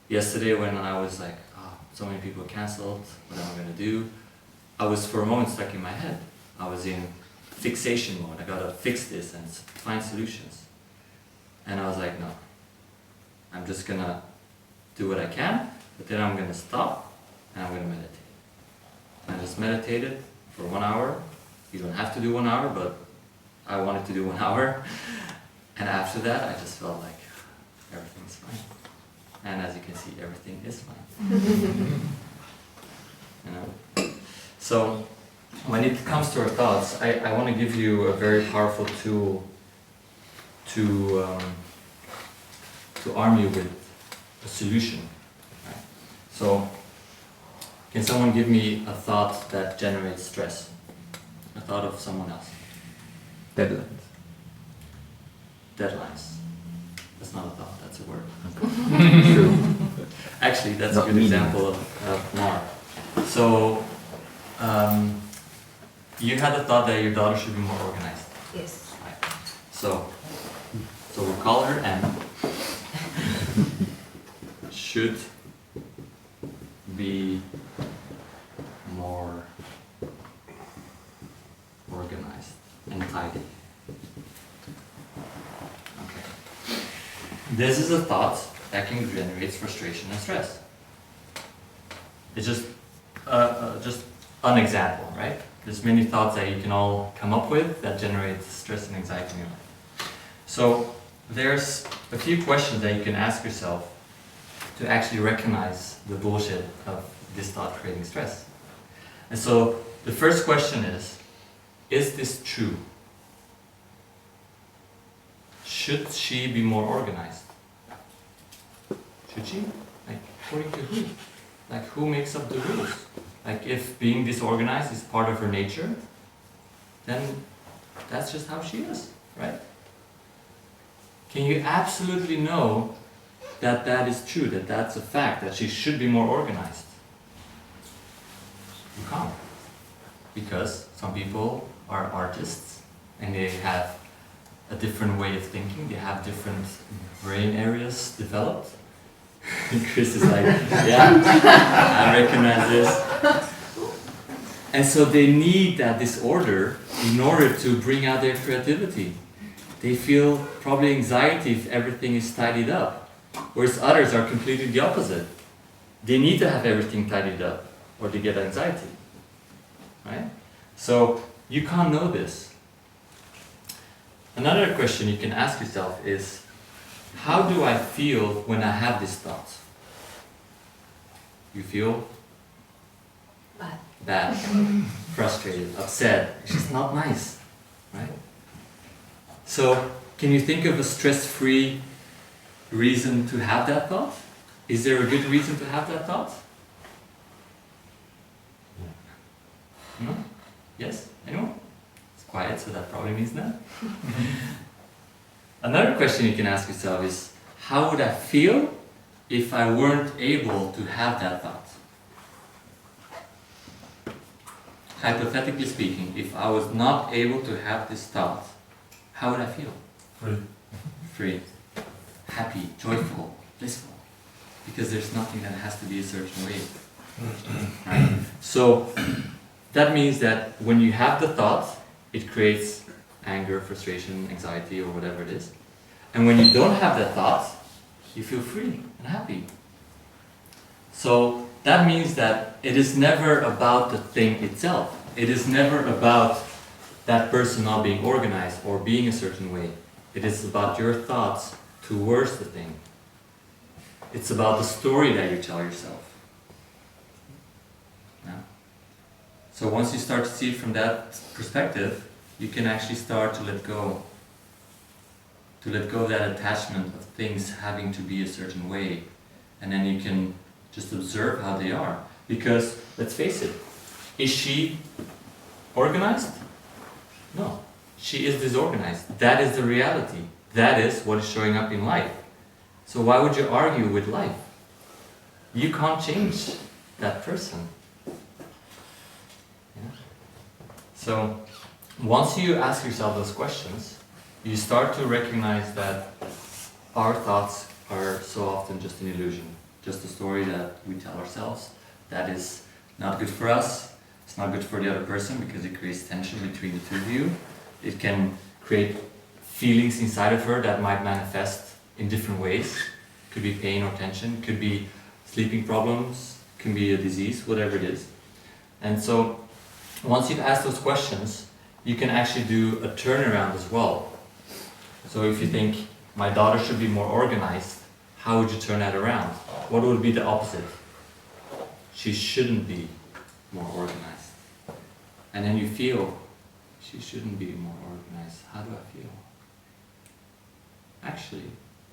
Speaker 1: Yesterday when I was like, so many people cancelled, what am I going to do? I was for a moment stuck in my head. I was in fixation mode. I got to fix this and find solutions. And I was like, no. I'm just going to do what I can, but then I'm going to stop and I'm going to meditate. And I just meditated for 1 hour. You don't have to do 1 hour, but I wanted to do 1 hour. And after that, I just felt like everything's fine. And as you can see, everything is fine. So, when it comes to our thoughts, I want to give you a very powerful tool to arm you with a solution. Right? So, can someone give me a thought that generates stress? A thought of someone else.
Speaker 8: Deadlines.
Speaker 1: Deadlines. That's not a thought, that's a word.
Speaker 8: True.
Speaker 1: Actually, that's
Speaker 8: Not
Speaker 1: a good
Speaker 8: meaning.
Speaker 1: example of Mark. So, you had the thought that your daughter should be more organized.
Speaker 3: Yes.
Speaker 1: Right. So we'll call her M. Should be more organized and tidy. Okay. This is a thought that can generate frustration and stress. It's just an example, right? There's many thoughts that you can all come up with that generate stress and anxiety in your life. So there's a few questions that you can ask yourself to actually recognize the bullshit of this thought creating stress. And so the first question is this true? Should she be more organized? Should she? Like, according to who? Like, who makes up the rules? Like, if being disorganized is part of her nature, then that's just how she is, right? Can you absolutely know that that is true, that that's a fact, that she should be more organized? You can't. Because some people are artists and they have a different way of thinking, they have different brain areas developed. Chris is like, yeah, I recognize this. And so they need that disorder in order to bring out their creativity. They feel probably anxiety if everything is tidied up, whereas others are completely the opposite. They need to have everything tidied up or they get anxiety, right? So you can't know this. Another question you can ask yourself is, how do I feel when I have these thoughts? You feel bad, frustrated, upset. It's just not nice, right? So, can you think of a stress-free reason to have that thought? Is there a good reason to have that thought? No? Yes? Anyone? It's quiet, so that probably means no. Another question you can ask yourself is, how would I feel if I weren't able to have that thought? Hypothetically speaking, if I was not able to have this thought, how would I feel?
Speaker 9: Free.
Speaker 1: Free, happy, joyful, blissful. Because there's nothing that has to be a certain way. Right? So that means that when you have the thought, it creates anger, frustration, anxiety, or whatever it is. And when you don't have that thought, you feel free and happy. So that means that it is never about the thing itself. It is never about that person not being organized or being a certain way. It is about your thoughts towards the thing. It's about the story that you tell yourself. Yeah? So once you start to see it from that perspective, you can actually start to let go. To let go of that attachment of things having to be a certain way. And then you can just observe how they are. Because, let's face it, is she organized? No. She is disorganized. That is the reality. That is what is showing up in life. So why would you argue with life? You can't change that person. Yeah? So once you ask yourself those questions, you start to recognize that our thoughts are so often just an illusion, just a story that we tell ourselves that is not good for us, it's not good for the other person because it creates tension between the two of you. It can create feelings inside of her that might manifest in different ways. Could be pain or tension, could be sleeping problems, can be a disease, whatever it is. And so once you've asked those questions, you can actually do a turnaround as well. So if you think, my daughter should be more organized, how would you turn that around? What would be the opposite? She shouldn't be more organized. And then you feel, she shouldn't be more organized. How do I feel? Actually,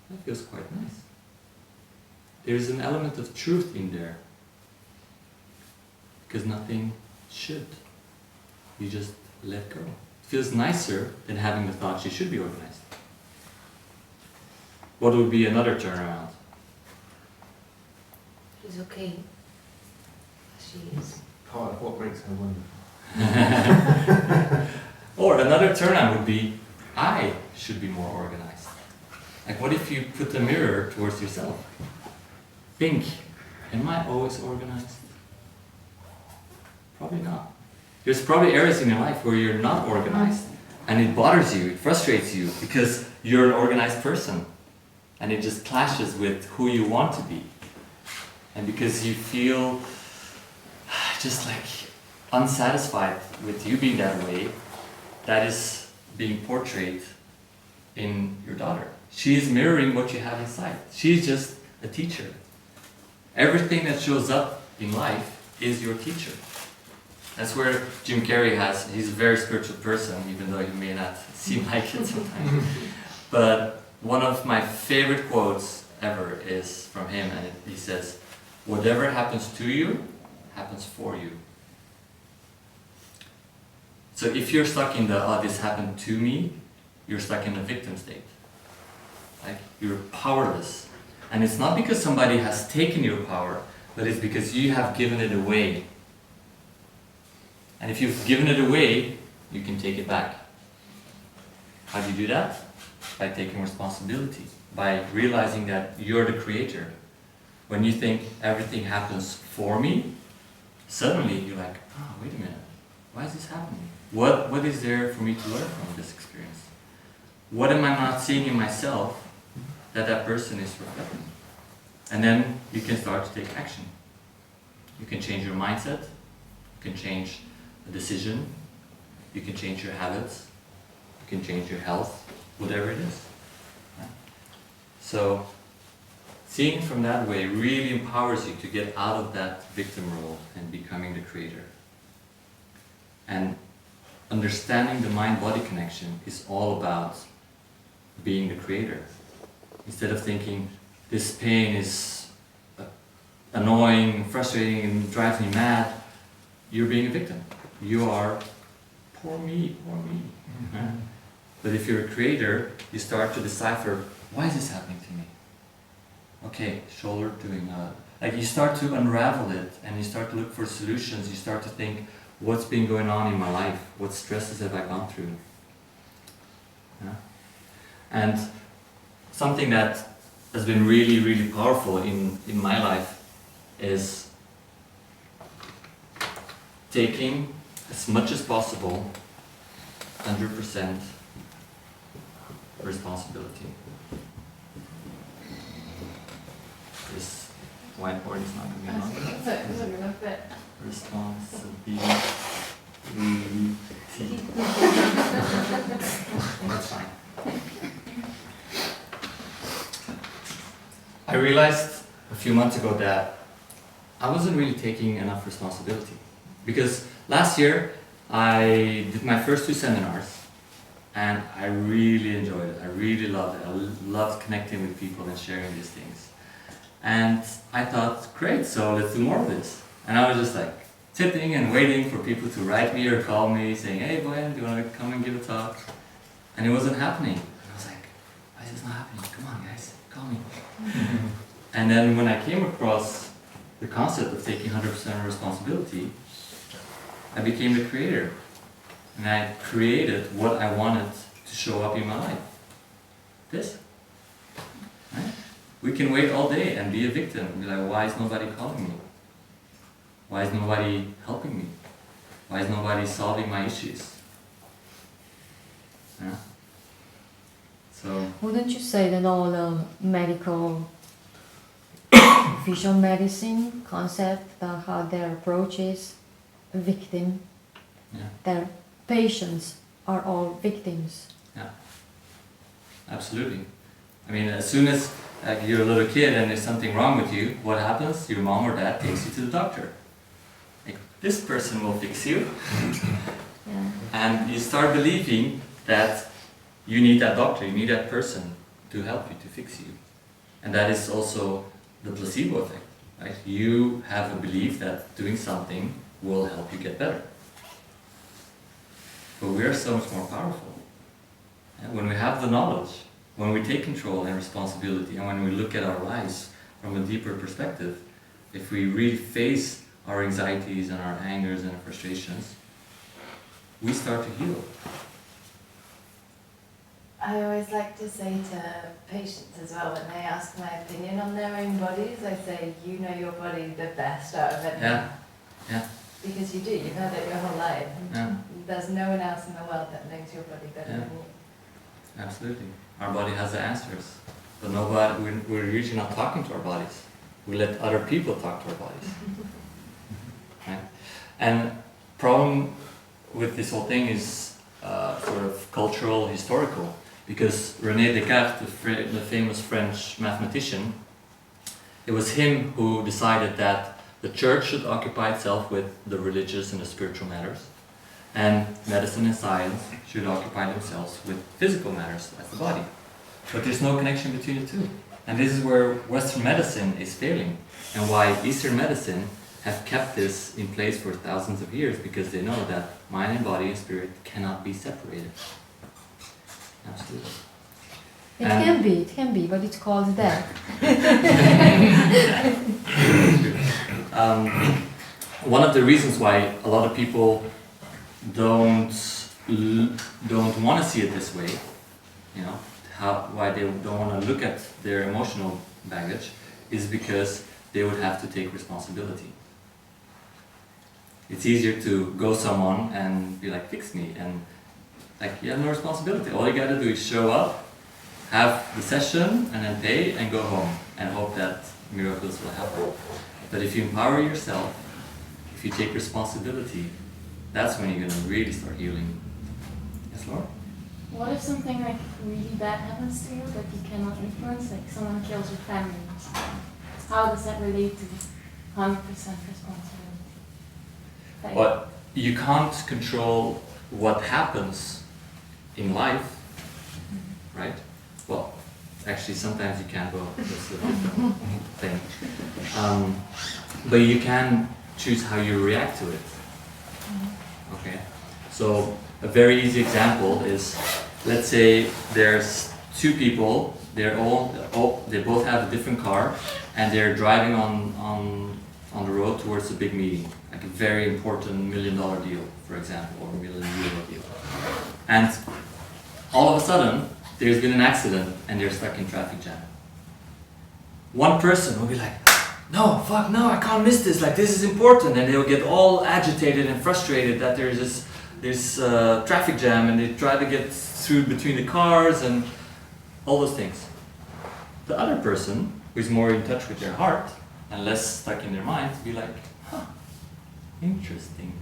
Speaker 1: that feels quite nice. There's an element of truth in there. Because nothing should. You just let go. It feels nicer than having the thought she should be organized. What would be another turnaround?
Speaker 3: She's okay. She is.
Speaker 2: Part of what makes her wonderful.
Speaker 1: Or another turnaround would be, I should be more organized. Like what if you put the mirror towards yourself? Think, am I always organized? Probably not. There's probably areas in your life where you're not organized and it bothers you, it frustrates you because you're an organized person and it just clashes with who you want to be. And because you feel just like unsatisfied with you being that way, that is being portrayed in your daughter. She is mirroring what you have inside. She's just a teacher. Everything that shows up in life is your teacher. That's where Jim Carrey he's a very spiritual person, even though he may not seem like it sometimes. But one of my favorite quotes ever is from him, and he says, whatever happens to you, happens for you. So if you're stuck in the, oh, this happened to me, you're stuck in the victim state. Like, you're powerless. And it's not because somebody has taken your power, but it's because you have given it away. And if you've given it away, you can take it back. How do you do that? By taking responsibility, by realizing that you're the creator. When you think everything happens for me, suddenly you're like, oh, wait a minute, why is this happening? What is there for me to learn from this experience? What am I not seeing in myself that person is reflecting? And then you can start to take action. You can change your mindset, you can change a decision, you can change your habits, you can change your health, whatever it is. Yeah? So seeing it from that way really empowers you to get out of that victim role and becoming the creator. And understanding the mind-body connection is all about being the creator. Instead of thinking, this pain is annoying, frustrating, and drives me mad, you're being a victim. You are, poor me, poor me. Mm-hmm. But if you're a creator, you start to decipher, why is this happening to me? Okay, shoulder doing like you start to unravel it and you start to look for solutions. You start to think, what's been going on in my life? What stresses have I gone through? Yeah? And something that has been really, really powerful in my life is taking as much as possible 100% responsibility. This whiteboard is not going to be on. Responsibility. That's fine. I realized a few months ago that I wasn't really taking enough responsibility. Because last year I did my first 2 seminars and I really enjoyed it. I really loved it. I loved connecting with people and sharing these things. And I thought, great, so let's do more of this. And I was just like sitting and waiting for people to write me or call me saying, hey Boyan, do you want to come and give a talk? And it wasn't happening. And I was like, why is this not happening? Come on guys, call me. And then when I came across the concept of taking 100% responsibility, I became the creator. And I created what I wanted to show up in my life. This. Right? We can wait all day and be a victim and be like, why is nobody calling me? Why is nobody helping me? Why is nobody solving my issues? Yeah? So,
Speaker 4: Wouldn't you say that all the medical visual medicine concept that how their approach is victim,
Speaker 1: yeah.
Speaker 4: their patients are all victims?
Speaker 1: Yeah, absolutely. I mean, as soon as you're a little kid and there's something wrong with you, what happens? Your mom or dad takes you to the doctor. Like, this person will fix you.
Speaker 4: Yeah.
Speaker 1: And you start believing that you need that doctor, you need that person to help you, to fix you. And that is also the placebo effect, right? You have a belief that doing something will help you get better. But we are so much more powerful. And when we have the knowledge, when we take control and responsibility, and when we look at our lives from a deeper perspective, if we really face our anxieties and our angers and our frustrations, we start to heal.
Speaker 11: I always like to say to patients as well, when they ask my opinion on their own bodies, I say, you know your body the best out of anyone.
Speaker 1: Yeah, yeah.
Speaker 11: Because you do, you've had it your whole life.
Speaker 1: Yeah.
Speaker 11: There's no one else in the world that knows your body better
Speaker 1: Yeah.
Speaker 11: than you.
Speaker 1: Absolutely. Our body has the answers. But nobody, we're usually not talking to our bodies. We let other people talk to our bodies. Right? And problem with this whole thing is sort of cultural, historical. Because René Descartes, the famous French mathematician, it was him who decided that the church should occupy itself with the religious and the spiritual matters, and medicine and science should occupy themselves with physical matters, like the body. But there's no connection between the two. And this is where Western medicine is failing, and why Eastern medicine have kept this in place for thousands of years, because they know that mind and body and spirit cannot be separated. Absolutely.
Speaker 4: It can be, but it's called death.
Speaker 1: One of the reasons why a lot of people don't want to see it this way, you know, why they don't want to look at their emotional baggage, is because they would have to take responsibility. It's easier to go someone and be like, fix me, and like, you have no responsibility. All you gotta do is show up, have the session, and then pay and go home and hope that miracles will happen. But if you empower yourself, if you take responsibility, that's when you're gonna really start healing. Yes, Lord?
Speaker 11: What if something like really bad happens to you that you cannot influence, like someone kills your family or something? How does that relate to 100% responsibility? Like,
Speaker 1: But you can't control what happens in life, right? Well, actually sometimes you can, but that's the thing. But you can choose how you react to it. Okay? So a very easy example is, let's say there's two people, they both have a different car, and they're driving on the road towards a big meeting, like a very important $1 million deal, for example, or €1 million deal. And all of a sudden, there's been an accident and they're stuck in traffic jam. One person will be like, no, fuck no, I can't miss this, like this is important, and they'll get all agitated and frustrated that there's this traffic jam, and they try to get through between the cars and all those things. The other person, who is more in touch with their heart and less stuck in their mind, be like, huh, interesting.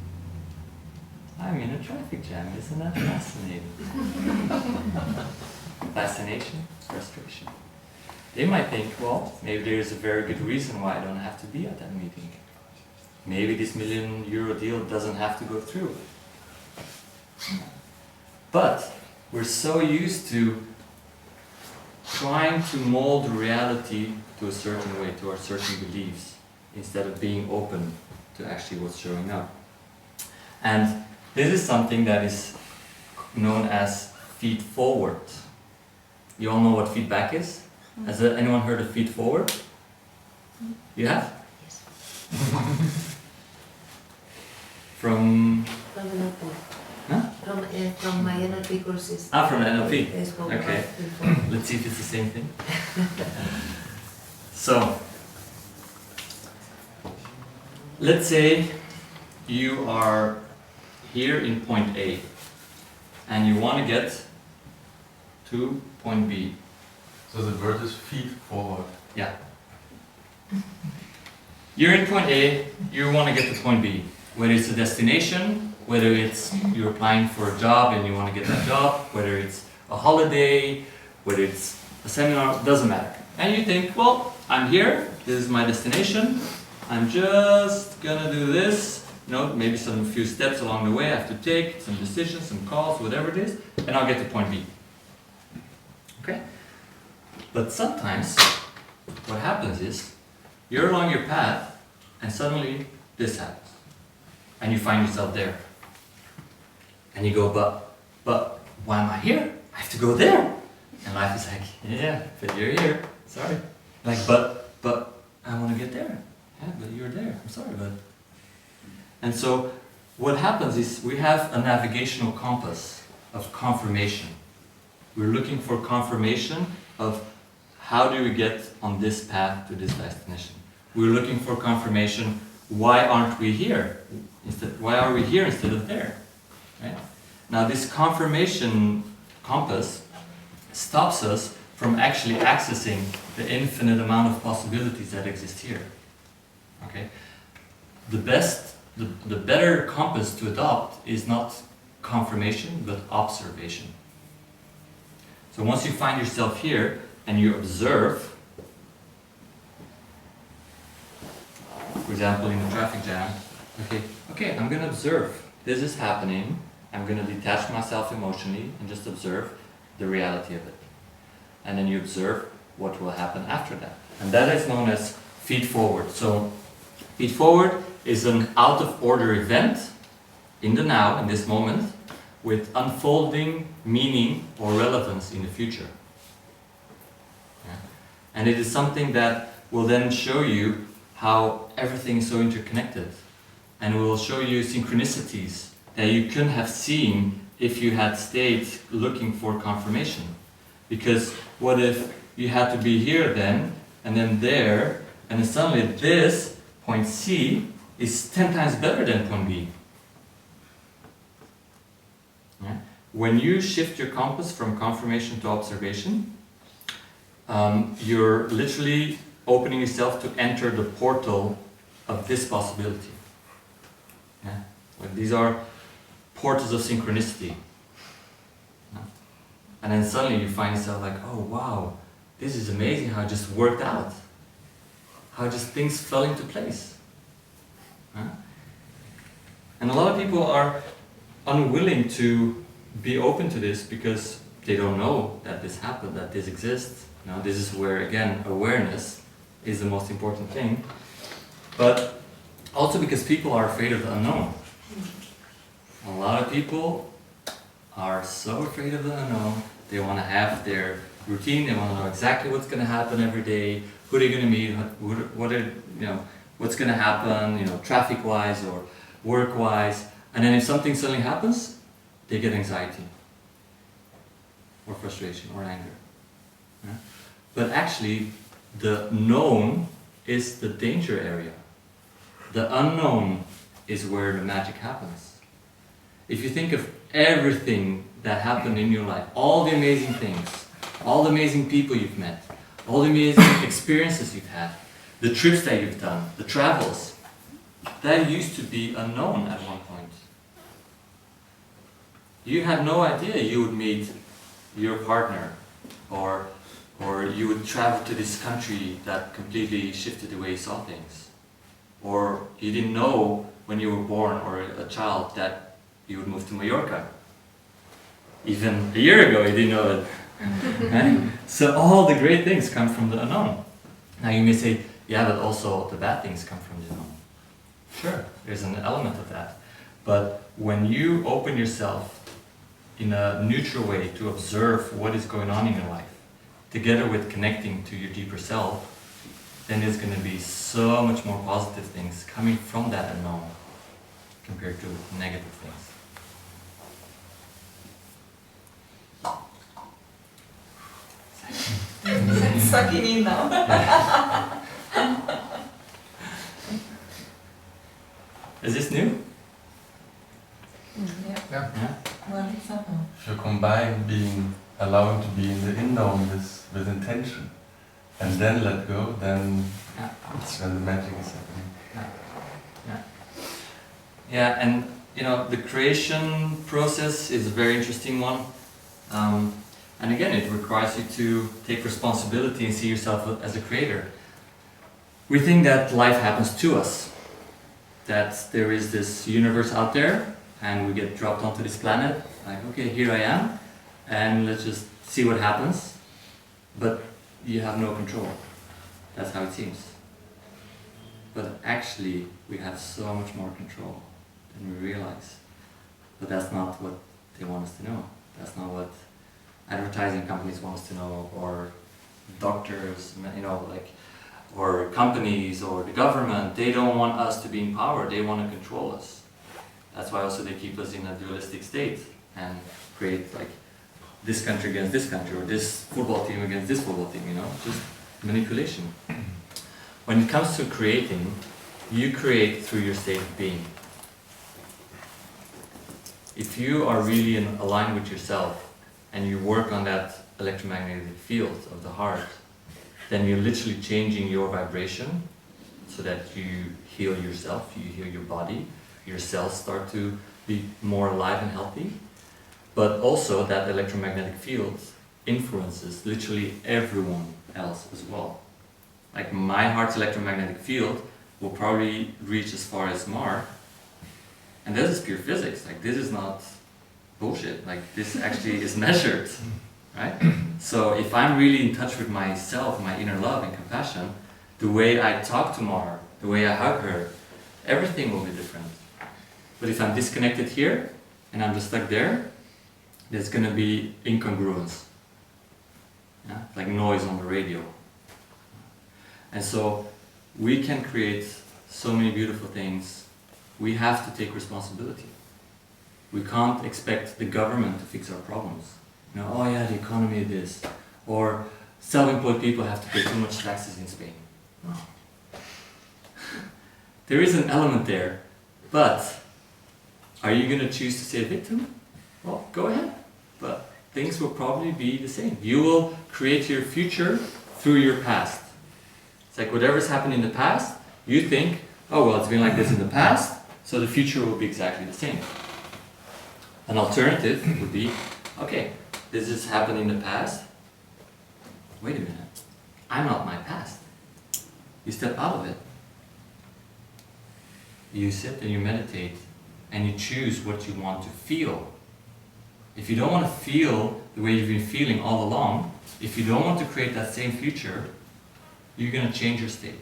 Speaker 1: I'm in a traffic jam, isn't that fascinating? Fascination, frustration. They might think, well, maybe there's a very good reason why I don't have to be at that meeting. Maybe this €1 million deal doesn't have to go through. But we're so used to trying to mold reality to a certain way, to our certain beliefs, instead of being open to actually what's showing up. And this is something that is known as feed forward. You all know what feedback is? Has anyone heard of feed forward? You have?
Speaker 3: Yes.
Speaker 1: From
Speaker 3: NLP.
Speaker 1: Huh?
Speaker 3: From my NLP courses.
Speaker 1: From the NLP.
Speaker 3: Yes,
Speaker 1: Okay. Let's see if it's the same thing. So, let's say you are here in point A and you want to get to point B.
Speaker 9: So the word is feed forward.
Speaker 1: Yeah. You're in point A, you want to get to point B. Whether it's a destination, whether it's you're applying for a job and you want to get that job, whether it's a holiday, whether it's a seminar, doesn't matter. And you think, well, I'm here, this is my destination, I'm just gonna do this, you know, maybe some few steps along the way I have to take, some decisions, some calls, whatever it is, and I'll get to point B. Okay? But sometimes, what happens is, you're along your path, and suddenly this happens. And you find yourself there. And you go, but why am I here? I have to go there. And life is like, yeah, but you're here. Sorry. Like, but I want to get there. Yeah, but you're there. I'm sorry, but. And so, what happens is we have a navigational compass of confirmation. We're looking for confirmation of how do we get on this path to this destination. We're looking for confirmation, why aren't we here? Why are we here instead of there? Right? Now this confirmation compass stops us from actually accessing the infinite amount of possibilities that exist here. Okay? The better compass to adopt is not confirmation, but observation. So once you find yourself here and you observe, for example in the traffic jam, okay, I'm going to observe. This is happening. I'm going to detach myself emotionally and just observe the reality of it. And then you observe what will happen after that. And that is known as feed forward. So feed forward is an out of order event in the now, in this moment, with unfolding meaning or relevance in the future. Yeah. And it is something that will then show you how everything is so interconnected, and will show you synchronicities that you couldn't have seen if you had stayed looking for confirmation. Because what if you had to be here then, and then there, and then suddenly this, point C, is 10 times better than point B. Yeah? When you shift your compass from confirmation to observation, you're literally opening yourself to enter the portal of this possibility. Yeah? Like these are portals of synchronicity. Yeah? And then suddenly you find yourself like, oh wow, this is amazing how it just worked out. How just things fell into place. Huh? And a lot of people are unwilling to be open to this because they don't know that this happened, that this exists. Now this is where, again, awareness is the most important thing. But also because people are afraid of the unknown. A lot of people are so afraid of the unknown. They want to have their routine. They want to know exactly what's going to happen every day, who they're going to meet, what's going to happen, traffic-wise or work-wise. And then if something suddenly happens, they get anxiety or frustration or anger. Yeah? But actually, the known is the danger area. The unknown is where the magic happens. If you think of everything that happened in your life, all the amazing things, all the amazing people you've met, all the amazing experiences you've had, the trips that you've done, the travels, that used to be unknown at one point. You had no idea you would meet your partner, or you would travel to this country that completely shifted the way you saw things. Or you didn't know when you were born or a child that you would move to Mallorca. Even a year ago you didn't know it. Right? So all the great things come from the unknown. Now you may say, yeah, but also the bad things come from the unknown. Sure, there's an element of that. But when you open yourself in a neutral way to observe what is going on in your life, together with connecting to your deeper self, then there's going to be so much more positive things coming from that unknown compared to negative things.
Speaker 10: It's sucking in now.
Speaker 1: Is this new?
Speaker 10: Yeah.
Speaker 9: Yeah.
Speaker 10: Well, somehow.
Speaker 9: If you combine allowing to be in the unknown with intention, and then let go, then that's when the magic is happening.
Speaker 1: Yeah, and the creation process is a very interesting one. And again, it requires you to take responsibility and see yourself as a creator. We think that life happens to us, that there is this universe out there, and we get dropped onto this planet, like, okay, here I am, and let's just see what happens. But you have no control. That's how it seems. But actually, we have so much more control than we realize. But that's not what they want us to know. That's not what advertising companies want us to know, or doctors, or companies, or the government. They don't want us to be in power. They want to control us. That's why also they keep us in a dualistic state and create like this country against this country, or this football team against this football team, just manipulation. When it comes to creating, you create through your state of being. If you are really aligned with yourself and you work on that electromagnetic field of the heart, then you're literally changing your vibration so that you heal yourself, you heal your body, your cells start to be more alive and healthy. But also that electromagnetic field influences literally everyone else as well. Like my heart's electromagnetic field will probably reach as far as Mars. And this is pure physics. Like this is not bullshit. Like this actually is measured, right? So if I'm really in touch with myself, my inner love and compassion, the way I talk to Mars, the way I hug her, everything will be different. But if I'm disconnected here and I'm just stuck there, there's going to be incongruence, like noise on the radio. And so we can create so many beautiful things. We have to take responsibility. We can't expect the government to fix our problems. Oh yeah, the economy is this. Or self-employed people have to pay too much taxes in Spain. No. There is an element there, but are you going to choose to stay a victim? Well, go ahead. But things will probably be the same. You will create your future through your past. It's like whatever's happened in the past, you think, oh well, it's been like this in the past, so the future will be exactly the same. An alternative would be, okay, Did this happen in the past? Wait a minute. I'm not my past. You step out of it. You sit and you meditate and you choose what you want to feel. If you don't want to feel the way you've been feeling all along, if you don't want to create that same future, you're going to change your state.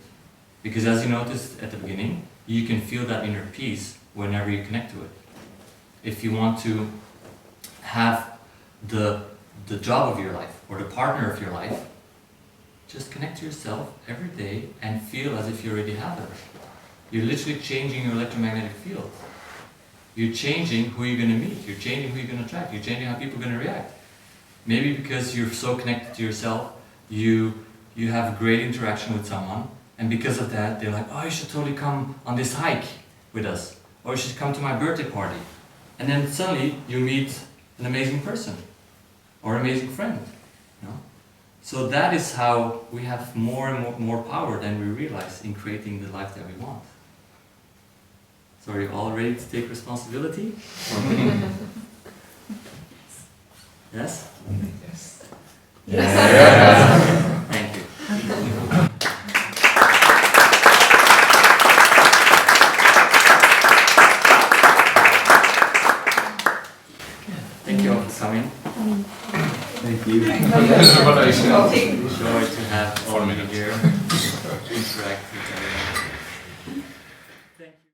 Speaker 1: Because as you noticed at the beginning, you can feel that inner peace whenever you connect to it. If you want to have the job of your life or the partner of your life, just connect to yourself every day and feel as if you already have it. You're literally changing your electromagnetic field. You're changing who you're going to meet. You're changing who you're going to attract. You're changing how people are going to react. Maybe because you're so connected to yourself, you have great interaction with someone, and because of that, they're like, oh, you should totally come on this hike with us, or you should come to my birthday party. And then suddenly you meet an amazing person, or an amazing friend. You know? So that is how we have more and more power than we realize in creating the life that we want. So are you all ready to take responsibility? Yes?
Speaker 2: Yes.
Speaker 1: Yes. Thank you. Thank you all for coming.
Speaker 8: Thank you.
Speaker 1: Joy to have all of you here. Interact with everyone.